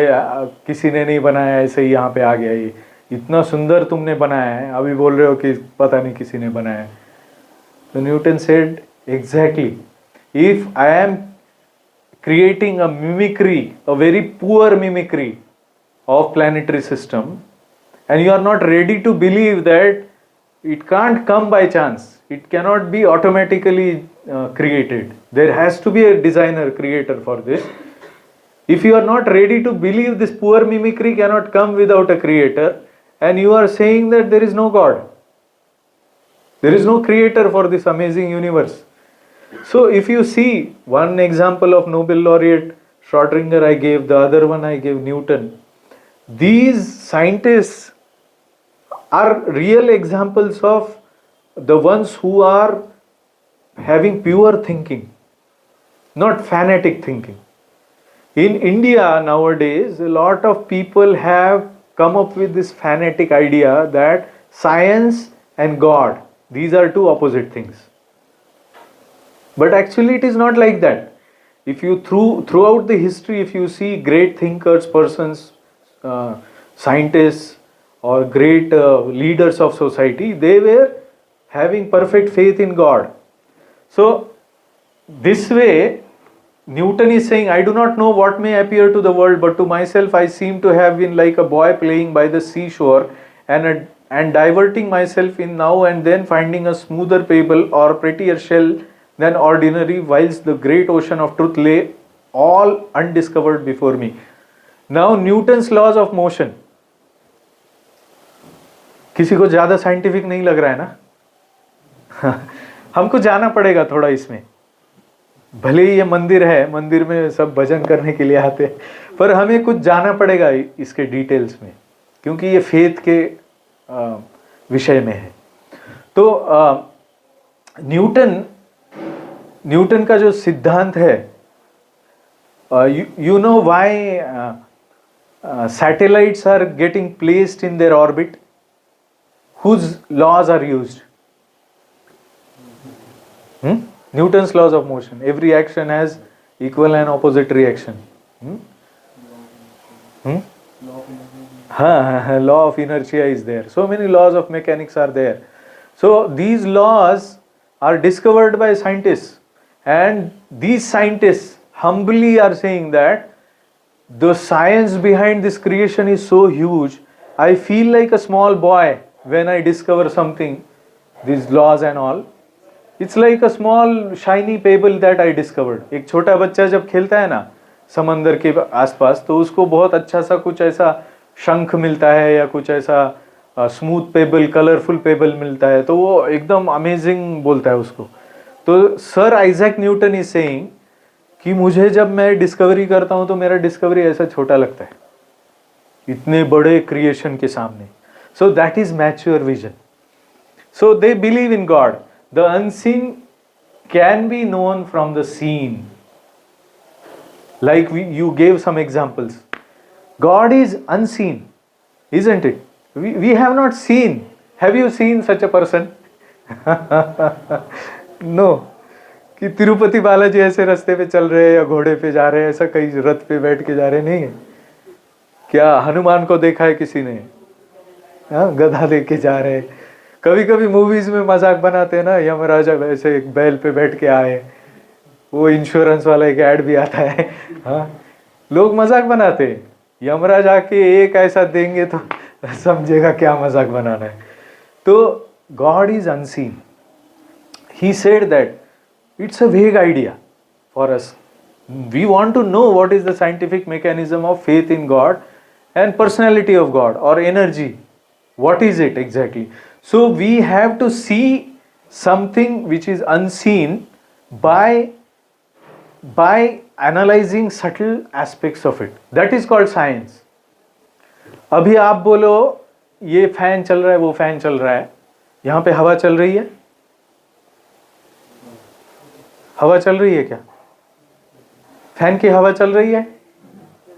किसी ने नहीं बनाया ऐसे ही यहाँ पे आ गया, ये इतना सुंदर तुमने बनाया है, अभी बोल रहे हो कि पता नहीं किसी ने बनाया है. तो Newton said, exactly, if I am creating a mimicry, a very poor mimicry of planetary system, and you are not ready to believe that it can't come by chance, it cannot be automatically created, there has to be a designer, creator for this. If you are not ready to believe this poor mimicry cannot come without a creator, and you are saying that there is no God, there is no creator for this amazing universe. So if you see, one example of Nobel laureate Schrödinger I gave, the other one I gave Newton. These scientists are real examples of the ones who are having pure thinking, not fanatic thinking. In India nowadays, a lot of people have come up with this fanatic idea that science and God, these are two opposite things. But actually it is not like that. If you throughout the history, if you see great thinkers, persons, scientists or great leaders of society, they were having perfect faith in God. So this way Newton is saying, I do not know what may appear to the world, but to myself I seem to have been like a boy playing by the seashore and diverting myself in now and then, finding a smoother pebble or prettier shell than ordinary, whilst the great ocean of truth lay all undiscovered before me. Now Newton's laws of motion, किसी को ज़्यादा scientific नहीं लग रहा है ना? हमको जाना पड़ेगा थोड़ा इसमें. भले ही ये मंदिर है, मंदिर में सब भजन करने के लिए आते हैं, पर हमें कुछ जाना पड़ेगा इसके डिटेल्स में, क्योंकि ये फेथ के विषय में है. तो न्यूटन का जो सिद्धांत है, you know why satellites are getting placed in their orbit? Whose laws are used? Newton's laws of motion. Every action has equal and opposite reaction. Law of inertia is there. So many laws of mechanics are there. So these laws are discovered by scientists, and these scientists humbly are saying that the science behind this creation is so huge, I feel like a small boy when I discover something, these laws and all. It's like a small shiny pebble that I discovered. एक छोटा बच्चा जब खेलता है ना समंदर के आसपास, तो उसको बहुत अच्छा सा कुछ ऐसा शंख मिलता है या कुछ ऐसा स्मूथ पेबल, कलरफुल पेबल मिलता है, तो वो एकदम अमेजिंग बोलता है उसको. तो sir Isaac Newton is saying कि मुझे जब मैं डिस्कवरी करता हूँ तो मेरा डिस्कवरी ऐसा छोटा लगता है इतने बड़े क्रिएशन के सामने. So that is mature vision. So they believe in God. The unseen can be known from the seen. Like you gave some examples. God is unseen, isn't it? We have not seen. Have you seen such a person? No. कि तिरुपति बालाजी ऐसे रास्ते पे चल रहे हैं या घोड़े पे जा रहे हैं, ऐसा कहीं रथ पे बैठ के जा रहे नहीं है. क्या हनुमान को देखा है किसी ने? गधा लेके जा रहे हैं. कभी कभी मूवीज में मजाक बनाते हैं ना, यमराजा ऐसे एक बैल पे बैठ के आए, वो इंश्योरेंस वाला एक ऐड भी आता है. हाँ, लोग मजाक बनाते हैं. यमराज आके एक ऐसा देंगे तो समझेगा क्या मजाक बनाना है. तो God is unseen. He said that it's a vague idea for us. We want to know what is the scientific mechanism of faith in God and personality of God और energy. What is it exactly? So we have to see something which is unseen by analyzing subtle aspects of it. That is called science. अभी आप बोलो ये fan चल रहा है, वो fan चल रहा है, यहाँ पे हवा चल रही है, हवा चल रही है क्या? फैन की हवा चल रही है?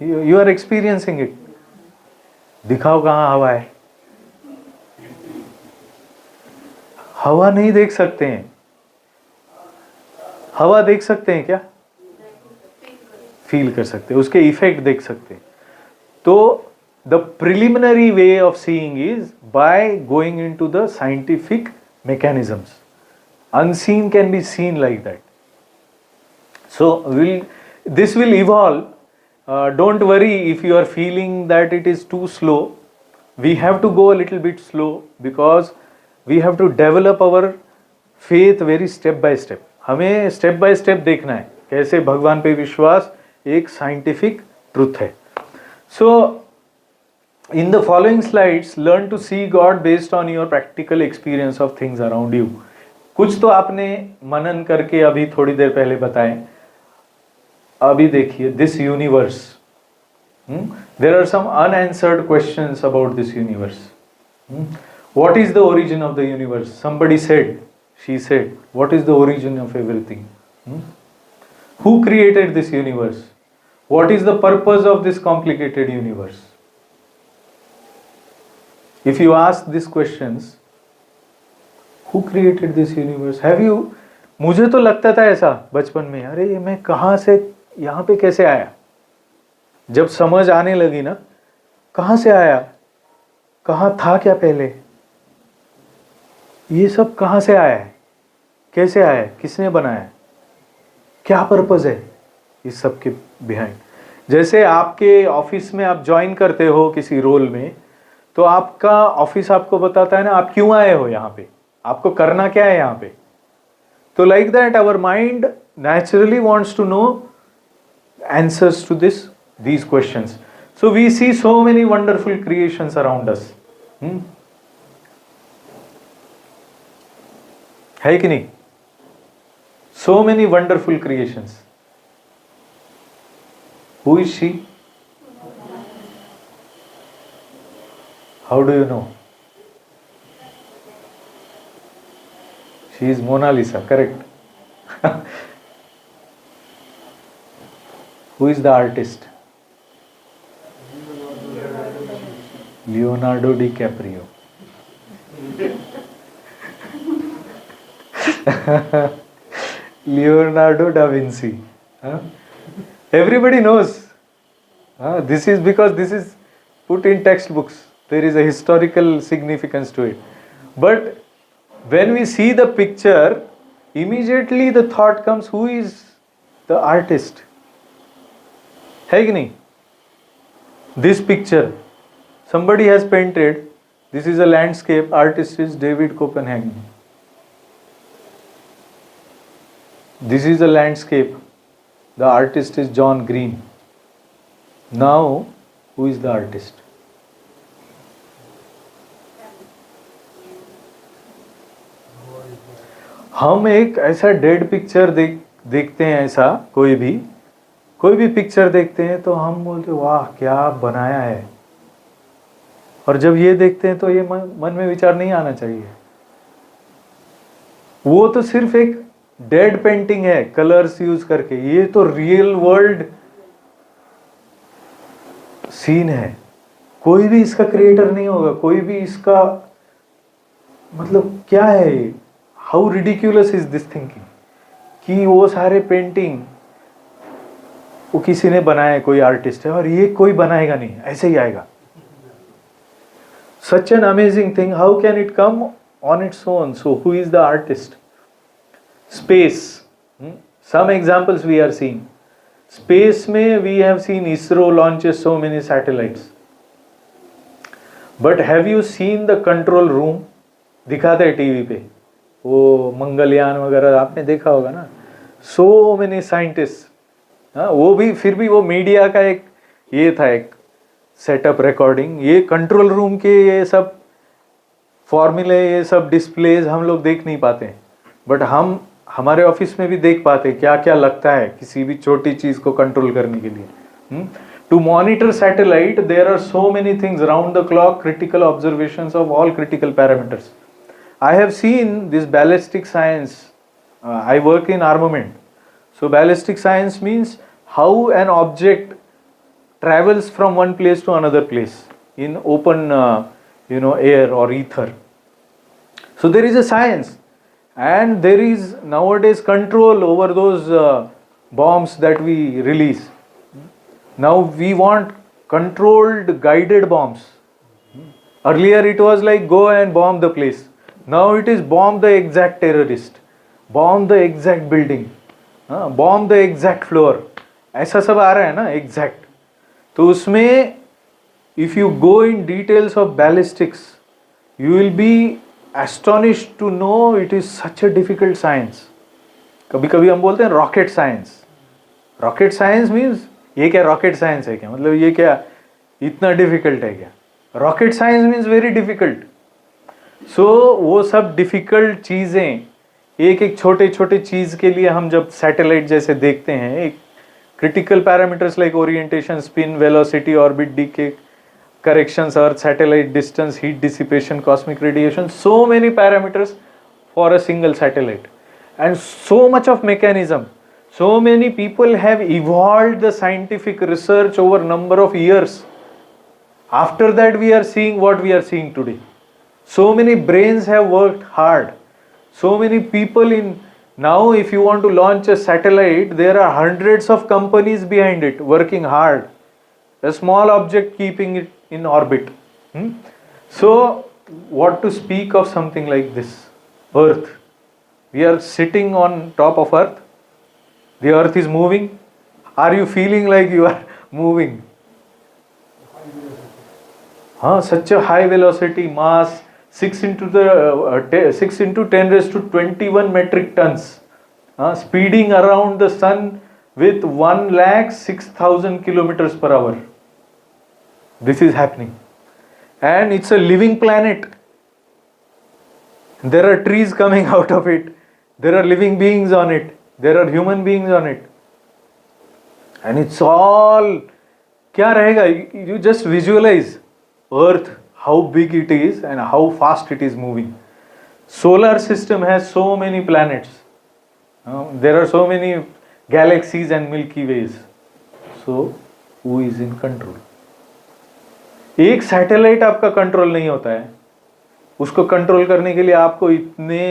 You are experiencing it. दिखाओ कहाँ हवा है. हवा नहीं देख सकते हैं. हवा देख सकते हैं क्या? फील कर सकते हैं, उसके इफेक्ट देख सकते हैं. तो the preliminary way of seeing is by going into the scientific mechanisms. Unseen can be seen like that. So this will evolve. Don't worry if you are feeling that it is too slow. We have to go a little bit slow because we have to develop our faith very step by step. हमें step by step देखना है कैसे भगवान पे विश्वास एक scientific truth है. So in the following slides, learn to see God based on your practical experience of things around you. कुछ तो आपने मनन करके अभी थोड़ी देर पहले बताएं. अभी देखिए this universe. There are some unanswered questions about this universe. What is the origin of the universe? Somebody said, she said, what is the origin of everything? Who created this universe? What is the purpose of this complicated universe? If you ask these questions, who created this universe? Have you? मुझे तो लगता था ऐसा बचपन में, अरे मैं कहाँ से यहाँ पे कैसे आया? जब समझ आने लगी ना, कहाँ से आया, कहाँ था क्या पहले, ये सब कहाँ से आया है, कैसे आया है, किसने बनाया, क्या पर्पस है इस सब के बिहाइंड. जैसे आपके ऑफिस में आप ज्वाइन करते हो किसी रोल में, तो आपका ऑफिस आपको बताता है ना आप क्यों आए हो यहाँ पे, आपको करना क्या है यहाँ पे. तो like that our mind naturally wants to know answers to these questions. So we see so many wonderful creations around us. है कि नहीं? So many wonderful creations. Who is she? How do you know? She is Mona Lisa, correct? Who is the artist? Leonardo DiCaprio. Leonardo da Vinci. Everybody knows. This is because this is put in textbooks. There is a historical significance to it. But when we see the picture, immediately the thought comes, who is the artist? है कि नहीं? This picture, somebody has painted, this is a landscape, artist is David Copenhagen. This is a landscape, the artist is John Green. Now, who is the artist? हम एक ऐसा dead picture देखते हैं, ऐसा कोई भी पिक्चर देखते हैं तो हम बोलते वाह क्या बनाया है. और जब ये देखते हैं तो ये मन में विचार नहीं आना चाहिए. वो तो सिर्फ एक डेड पेंटिंग है कलर्स यूज करके. ये तो रियल वर्ल्ड सीन है. कोई भी इसका क्रिएटर नहीं होगा, कोई भी इसका मतलब क्या है ये. How ridiculous is this thinking कि वो सारे पेंटिंग वो किसी ने बनाया, कोई आर्टिस्ट है, और ये कोई बनाएगा नहीं, ऐसे ही आएगा. Such an amazing thing. How can it come on its own? So who is the artist? Space. Some examples we are seeing. Space में we have seen ISRO launches so many satellites. But have you seen the control room? दिखाते हैं TV पे वो मंगलयान वगैरह आपने देखा होगा ना. So many scientists. वो भी फिर भी वो मीडिया का एक ये था, एक सेटअप रिकॉर्डिंग. ये कंट्रोल रूम के ये सब फॉर्मूले, ये सब डिस्प्लेज हम लोग देख नहीं पाते हैं. बट हम हमारे ऑफिस में भी देख पाते क्या क्या लगता है किसी भी छोटी चीज को कंट्रोल करने के लिए. To monitor satellite there are so many things round the clock, critical observations of all critical parameters. I have seen this ballistic science. I work in armament. So ballistic science means how an object travels from one place to another place in open, air or ether. So there is a science, and there is nowadays control over those bombs that we release. Now we want controlled, guided bombs. Earlier it was like go and bomb the place. Now it is bomb the exact terrorist, bomb the exact building, bomb the exact floor. ऐसा सब आ रहा है ना exact. तो उसमें if you go in details of ballistics, you will be astonished to know it is such a difficult science. कभी कभी हम बोलते हैं rocket science. Rocket science means ये क्या rocket science है क्या, मतलब ये क्या इतना difficult है क्या. Rocket science means very difficult. सो वो सब डिफ़िकल्ट चीज़ें एक एक छोटे छोटे चीज़ के लिए हम जब सैटेलाइट जैसे देखते हैं, एक critical parameters like orientation, spin, velocity, orbit decay, corrections, earth satellite distance, heat dissipation, cosmic radiation, so many parameters for a single satellite and so much of mechanism. So many people have evolved the scientific research over number of years. After that we are seeing what we are seeing today. So many brains have worked hard. So many people in now, if you want to launch a satellite, there are hundreds of companies behind it working hard. A small object keeping it in orbit. So what to speak of something like this? Earth. We are sitting on top of Earth. The Earth is moving. Are you feeling like you are moving? Such a high velocity, mass 6 into 10 raised to 21 metric tons, speeding around the sun with 1,06,000 kilometers per hour. This is happening, and it's a living planet. There are trees coming out of it. There are living beings on it. There are human beings on it, and it's all क्या रहेगा? You just visualize Earth, how big it is and how fast it is moving. Solar system has so many planets. There are so many galaxies and Milky Ways. So who is in control? एक satellite आपका control नहीं होता है. उसको control करने के लिए आपको इतने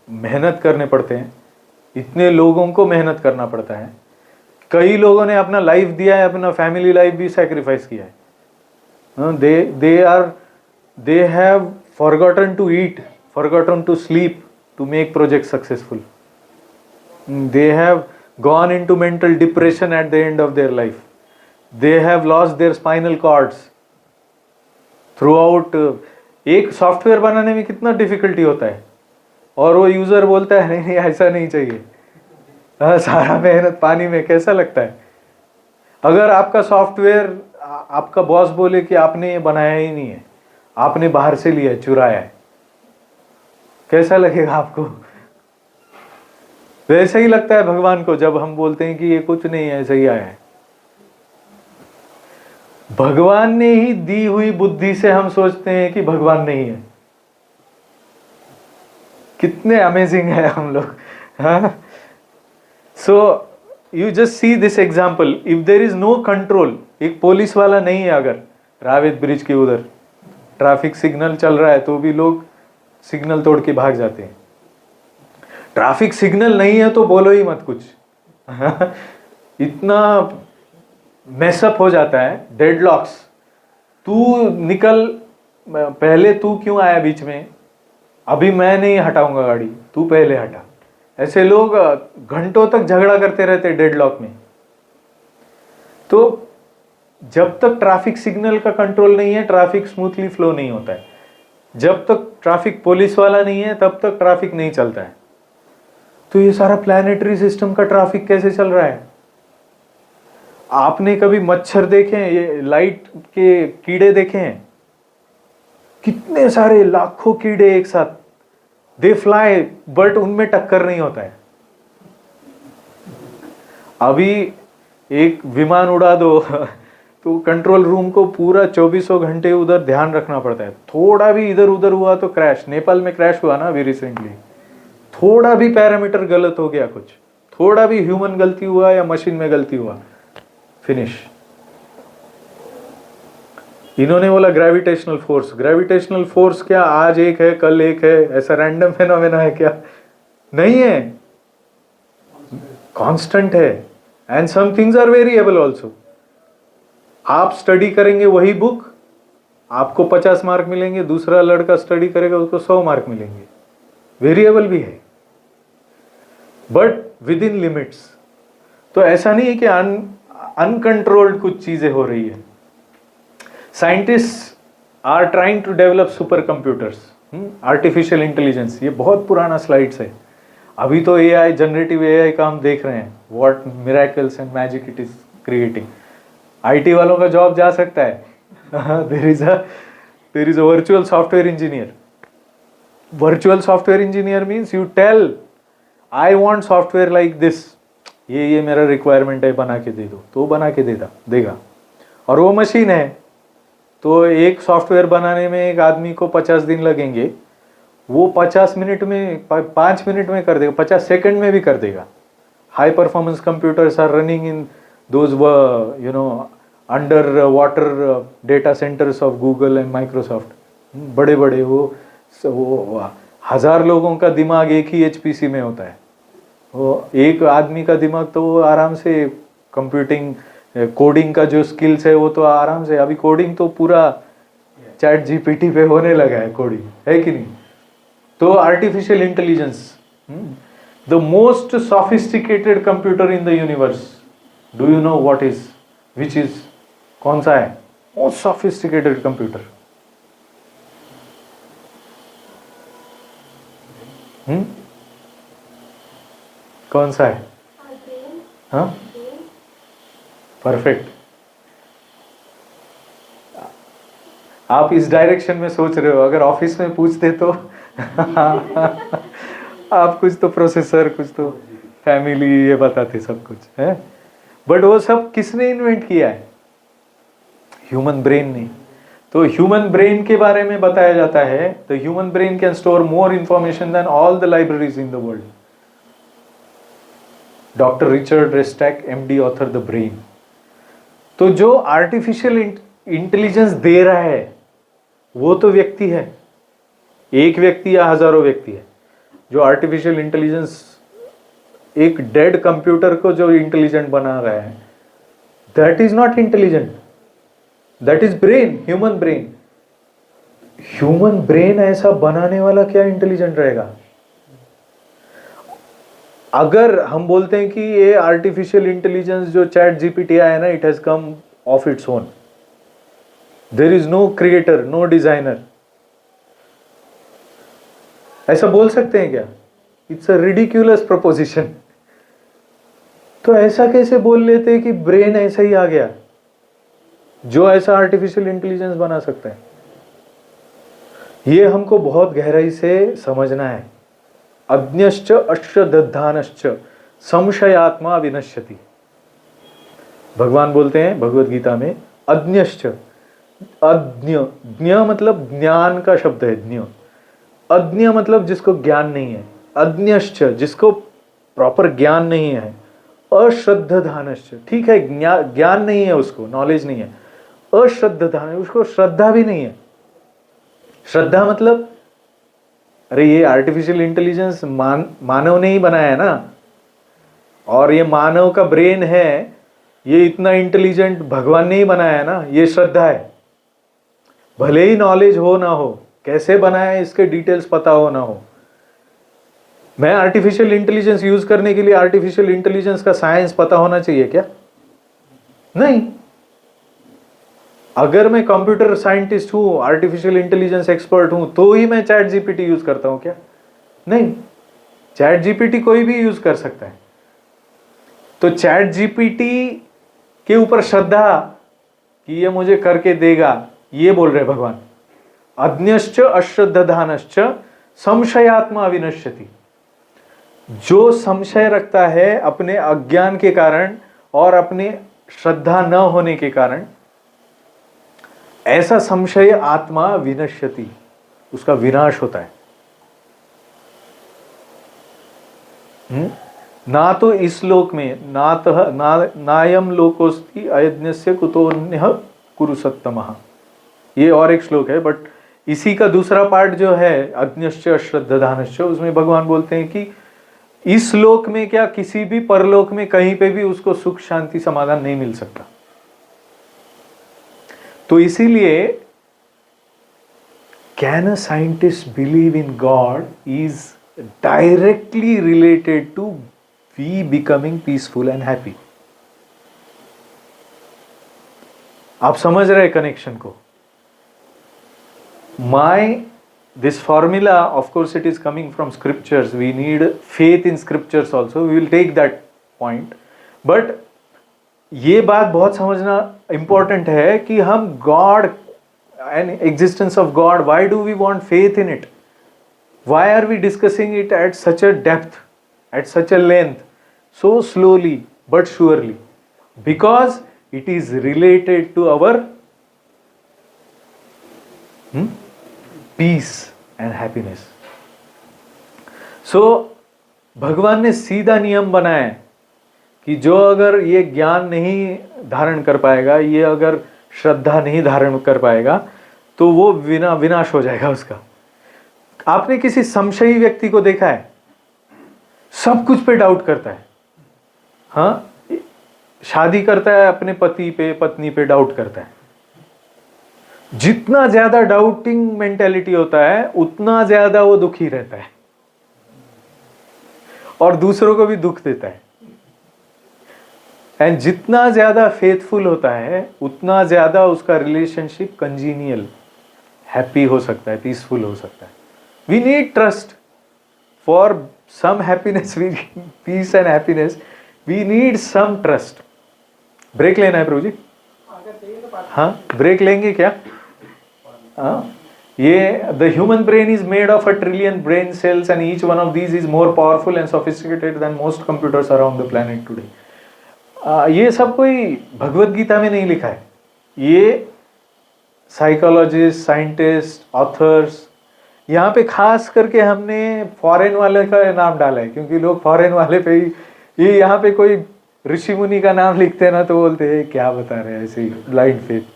मेहनत करने पड़ते हैं, इतने लोगों को मेहनत करना पड़ता है. कई लोगों ने अपना लाइफ दिया है, अपना फैमिली लाइफ भी सैक्रिफाइस किया है. They have forgotten to eat, forgotten to sleep to make projects successful. They have gone into mental depression at the end of their life. They have lost their spinal cords. Throughout एक software बनाने में कितना difficulty होता है, और वो user बोलता है नहीं ऐसा नहीं चाहिए. सारा मेहनत पानी में कैसा लगता है? अगर आपका सॉफ्टवेयर आपका बॉस बोले कि आपने ये बनाया ही नहीं है, आपने बाहर से लिया है, चुराया है, कैसा लगेगा आपको? वैसे ही लगता है भगवान को जब हम बोलते हैं कि ये कुछ नहीं है, ऐसा ही आया है. भगवान ने ही दी हुई बुद्धि से हम सोचते हैं कि भगवान नहीं है. कितने अमेजिंग है हम लोग. सो you just see this example. If there is no control, एक पुलिस वाला नहीं है, अगर रावेत ब्रिज के उधर ट्रैफिक सिग्नल चल रहा है तो भी लोग सिग्नल तोड़ के भाग जाते हैं. ट्रैफिक सिग्नल नहीं है तो बोलो ही मत कुछ. इतना मैसअप हो जाता है, डेडलॉक्स. तू निकल, पहले तू क्यों आया बीच में, अभी मैं नहीं हटाऊंगा गाड़ी, तू पहले हटा. ऐसे लोग घंटों तक झगड़ा करते रहते डेडलॉक में. तो जब तक ट्रैफिक सिग्नल का कंट्रोल नहीं है, ट्रैफिक स्मूथली फ्लो नहीं होता है. जब तक ट्रैफिक पुलिस वाला नहीं है, तब तक ट्रैफिक नहीं चलता है. तो ये सारा प्लैनेटरी सिस्टम का ट्रैफिक कैसे चल रहा है? आपने कभी मच्छर देखे हैं, ये लाइट के कीड़े देखे हैं? कितने सारे लाखों कीड़े एक साथ दे फ्लाई, बट उनमें टक्कर नहीं होता है। अभी एक विमान उड़ा दो तो कंट्रोल रूम को पूरा 24 घंटे उधर ध्यान रखना पड़ता है। थोड़ा भी इधर उधर हुआ तो क्रैश, नेपाल में क्रैश हुआ ना अभी रिसेंटली, थोड़ा भी पैरामीटर गलत हो गया, कुछ थोड़ा भी ह्यूमन गलती हुआ या मशीन में गलती हुआ, फिनिश। इन्होंने बोला ग्रेविटेशनल फोर्स, ग्रेविटेशनल फोर्स क्या आज एक है कल एक है, ऐसा रैंडम फेनोमेना है क्या? नहीं है, कांस्टेंट है। And some things are variable also. आप स्टडी करेंगे वही बुक, आपको 50 मार्क मिलेंगे, दूसरा लड़का स्टडी करेगा उसको 100 मार्क मिलेंगे। वेरिएबल भी है बट विद इन लिमिट्स। तो ऐसा नहीं है कि अनकंट्रोल्ड कुछ चीजें हो रही है। Scientist are trying to develop super computers, artificial intelligence. ये बहुत पुराना स्लाइड्स है। अभी तो एआई, जनरेटिव एआई का हम देख रहे हैं, what miracles and magic it is creating. IT वालों का जॉब जा सकता है। There is a virtual software engineer. Virtual software engineer means you tell I want software like this, ये मेरा रिक्वायरमेंट है, बना के दे दो, तो बना के देगा। और वो मशीन है, तो एक सॉफ्टवेयर बनाने में एक आदमी को 50 दिन लगेंगे, वो 50 मिनट में, 5 मिनट में कर देगा, 50 सेकंड में भी कर देगा। High performance computers are running in those under water data centres of Google and Microsoft. बड़े बड़े वो 1000 लोगों का दिमाग एक ही HPC में होता है। वो एक आदमी का दिमाग तो वो आराम से कंप्यूटिंग कोडिंग का जो स्किल्स है वो तो आराम से, अभी कोडिंग तो पूरा चैट GPT पे होने लगा है, कोडिंग है कि नहीं? तो artificial intelligence, the most sophisticated computer in the universe, do you know what is, which is, कौन सा है मोस्ट सोफिस्टिकेटेड कंप्यूटर? कौन सा है? हाँ, परफेक्ट। आप इस डायरेक्शन में सोच रहे हो, अगर ऑफिस में पूछते तो आप कुछ तो प्रोसेसर, कुछ तो फैमिली, ये बताते सब कुछ है। बट वो सब किसने इन्वेंट किया है? ह्यूमन ब्रेन ने। तो ह्यूमन ब्रेन के बारे में बताया जाता है, the human brain can store more information than all the libraries in the world. Doctor Richard Restak MD author the brain. तो जो आर्टिफिशियल इंटेलिजेंस दे रहा है वो तो व्यक्ति है, एक व्यक्ति या हजारों व्यक्ति है। जो आर्टिफिशियल इंटेलिजेंस एक डेड कंप्यूटर को जो इंटेलिजेंट बना रहा है, that is not intelligent, that is brain, human brain. Human brain ऐसा बनाने वाला क्या इंटेलिजेंट रहेगा? अगर हम बोलते हैं कि ये आर्टिफिशियल इंटेलिजेंस जो चैट GPT आया है ना, it has come of its own, there is no creator, no designer, ऐसा बोल सकते हैं क्या? It's a ridiculous proposition. तो ऐसा कैसे बोल लेते हैं कि ब्रेन ऐसा ही आ गया जो ऐसा आर्टिफिशियल इंटेलिजेंस बना सकता है? ये हमको बहुत गहराई से समझना है। अज्ञश्च अश्रद्धानश्च संशयात्मा विनश्यति। भगवान बोलते हैं भगवद गीता में, अज्ञश्च, अज्ञ, ज्ञ मतलब ज्ञान का शब्द है, ज्ञ। अज्ञ मतलब जिसको ज्ञान नहीं है, अज्ञश्च जिसको प्रॉपर ज्ञान नहीं है, अश्रद्धानश्च, ठीक है ज्ञान नहीं है उसको, नॉलेज नहीं है, अश्रद्धान है, उसको श्रद्धा भी नहीं है। श्रद्धा मतलब, अरे ये आर्टिफिशियल इंटेलिजेंस मानव ने ही बनाया है ना, और ये मानव का ब्रेन है, ये इतना इंटेलिजेंट भगवान ने ही बनाया है ना, ये श्रद्धा है। भले ही नॉलेज हो ना हो, कैसे बनाया है इसके डिटेल्स पता हो ना हो। मैं आर्टिफिशियल इंटेलिजेंस यूज करने के लिए आर्टिफिशियल इंटेलिजेंस का साइंस पता होना चाहिए क्या? नहीं। अगर मैं कंप्यूटर साइंटिस्ट हूं, आर्टिफिशियल इंटेलिजेंस एक्सपर्ट हूं, तो ही मैं चैट GPT यूज करता हूं क्या? नहीं, चैट GPT कोई भी यूज कर सकता है। तो चैट GPT के ऊपर श्रद्धा कि ये मुझे करके देगा, ये बोल रहे भगवान। अज्ञश्च अश्रद्धानश्च संशयात्मा विनश्यति। जो संशय रखता है अपने अज्ञान के कारण और अपने श्रद्धा न होने के कारण, ऐसा संशय आत्मा विनश्यति, उसका विनाश होता है। ना तो इस लोक में नायम लोकोस्ति अयज्ञस्य कुतोन्यः कुरु सत्तमः, ये और एक श्लोक है, बट इसी का दूसरा पार्ट जो है अज्ञश्च श्रद्धानश्च, उसमें भगवान बोलते हैं कि इस लोक में क्या किसी भी परलोक में कहीं पे भी उसको सुख शांति समाधान नहीं मिल सकता। तो इसीलिए can a scientist believe in God is directly related to we becoming peaceful and happy. आप समझ रहे कनेक्शन को? This formula, of course, it is coming from scriptures. We need faith in scriptures also. We will take that point. But ये बात बहुत समझना important है कि हम God and existence of God, why do we want faith in it? Why are we discussing it at such a depth, at such a length, so slowly but surely? Because it is related to our peace and happiness. So भगवान ने सीधा नियम बनाया है कि जो अगर ये ज्ञान नहीं धारण कर पाएगा, ये अगर श्रद्धा नहीं धारण कर पाएगा, तो वो विनाश हो जाएगा उसका। आपने किसी संशयी व्यक्ति को देखा है? सब कुछ पे डाउट करता है। हाँ, शादी करता है, अपने पति पे पत्नी पे डाउट करता है। जितना ज्यादा डाउटिंग मेंटेलिटी होता है उतना ज्यादा वो दुखी रहता है और दूसरों को भी दुख देता है। एंड जितना ज्यादा फेथफुल होता है उतना ज्यादा उसका रिलेशनशिप कंजीनियल, हैप्पी हो सकता है, पीसफुल हो सकता है। We need trust for some happiness, peace and happiness, we need some trust. Break लेना है प्रभु जी? हाँ, ब्रेक लेंगे क्या? ये the human brain is made of 1 trillion brain cells and each one of these is more powerful and sophisticated than most computers around the planet today. ये सब कोई भगवत गीता में नहीं लिखा है, ये साइकोलॉजिस्ट, साइंटिस्ट, ऑथर्स, यहाँ पे खास करके हमने फॉरेन वाले का नाम डाला है, क्योंकि लोग फॉरेन वाले पे ही, ये यहाँ पे कोई ऋषि मुनि का नाम लिखते हैं ना तो बोलते हैं क्या बता रहे हैं, ऐसे ही ब्लाइंड फेथ।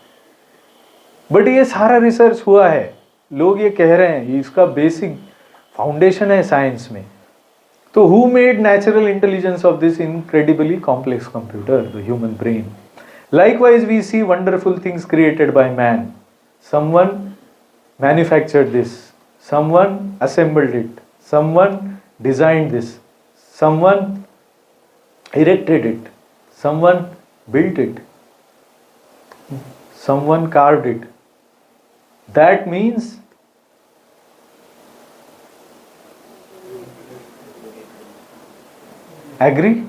बट ये सारा रिसर्च हुआ है, लोग ये कह रहे हैं, इसका बेसिक फाउंडेशन है साइंस में। तो who made natural intelligence of this incredibly complex computer, the human brain? Likewise, we see wonderful things created by man. Someone manufactured this, someone assembled it, someone designed this, someone erected it, someone built it, someone carved it. That means agree?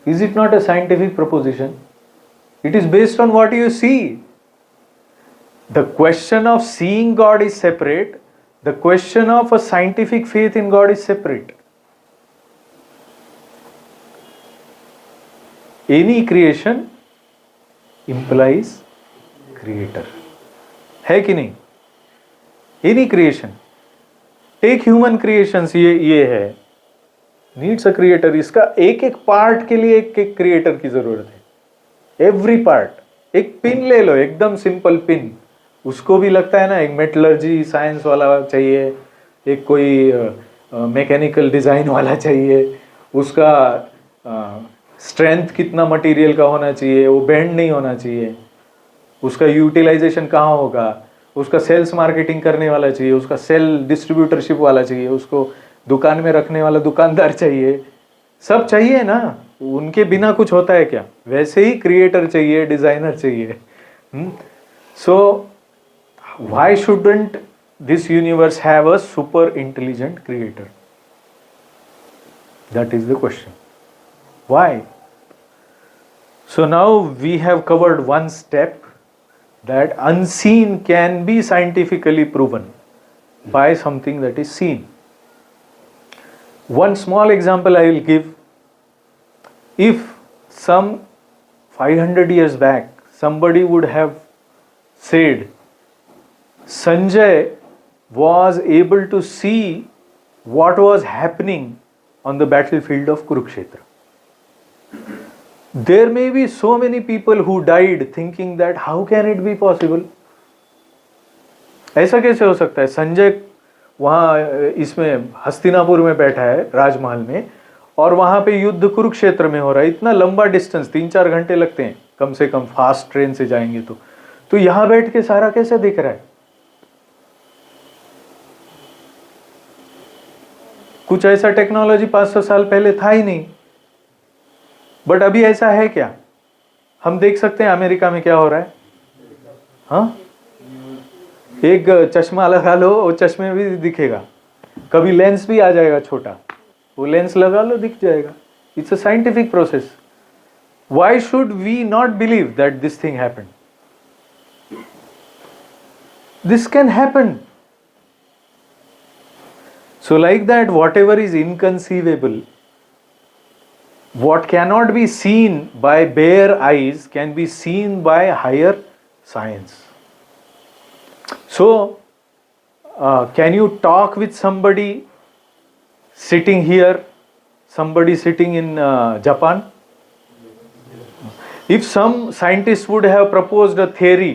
Is it not a scientific proposition? It is based on what you see. The question of seeing God is separate. The question of a scientific faith in God is separate. Any creation implies creator. है कि नहीं? Any creation. Take human creations, ये है, needs a creator. इसका एक एक part के लिए एक एक क्रिएटर की जरूरत है। Every part. एक पिन ले लो, एकदम सिंपल पिन, उसको भी लगता है ना एक मेटलर्जी साइंस वाला चाहिए, एक कोई मैकेनिकल डिजाइन वाला चाहिए, उसका स्ट्रेंथ कितना मटेरियल का होना चाहिए, वो बेंड नहीं होना चाहिए, उसका यूटिलाइजेशन कहाँ होगा, उसका सेल्स मार्केटिंग करने वाला चाहिए, उसका सेल डिस्ट्रीब्यूटरशिप वाला चाहिए, उसको दुकान में रखने वाला दुकानदार चाहिए, सब चाहिए ना। उनके बिना कुछ होता है क्या? वैसे ही क्रिएटर चाहिए, डिजाइनर चाहिए। So why shouldn't this universe have a super intelligent creator? That is the question. Why? So now we have covered one step, that unseen can be scientifically proven by something that is seen. One small example I will give. If some 500 years back somebody would have said Sanjay was able to see what was happening on the battlefield of Kurukshetra, there may be so many people who died thinking that how can it be possible? ऐसा कैसे हो सकता है? संजय वहाँ इसमें हस्तिनापुर में बैठा है राजमहल में, और वहाँ पे युद्ध कुरुक्षेत्र में हो रहा है. इतना लंबा डिस्टेंस, 3-4 घंटे लगते हैं कम से कम, फास्ट ट्रेन से जाएंगे तो यहाँ बैठ के सारा कैसे दिख रहा है? कुछ ऐसा टेक्नोलॉजी 500 साल पहले था ही नहीं. बट अभी ऐसा है क्या? हम देख सकते हैं अमेरिका में क्या हो रहा है. हाँ, एक चश्मा लगा लो, वो चश्मे में भी दिखेगा. कभी लेंस भी आ जाएगा छोटा, वो लेंस लगा लो दिख जाएगा. It's a scientific process. Why should we not believe that this thing happened? This can happen. So like that, whatever is inconceivable, what cannot be seen by bare eyes can be seen by higher science. So, can you talk with somebody sitting here, somebody sitting in Japan? If some scientists would have proposed a theory,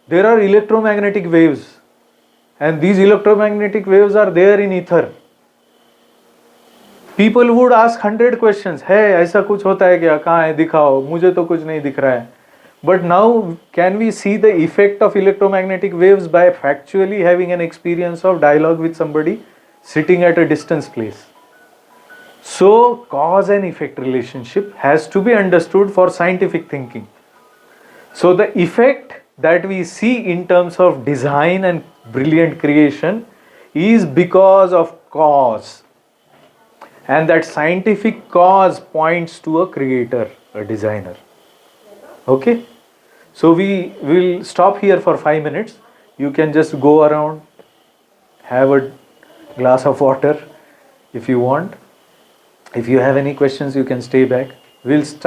there are electromagnetic waves. And these electromagnetic waves are there in ether. People would ask 100 questions. है ऐसा कुछ होता है क्या? कहाँ है? दिखाओ. मुझे तो कुछ नहीं दिख रहा है. But now can we see the effect of electromagnetic waves by factually having an experience of dialogue with somebody sitting at a distance place? So cause and effect relationship has to be understood for scientific thinking. So the effect that we see in terms of design and brilliant creation is because of cause, and that scientific cause points to a creator, a designer. Okay, so we will stop here for 5 minutes. You can just go around, have a glass of water if you want. If you have any questions, you can stay back. We'll start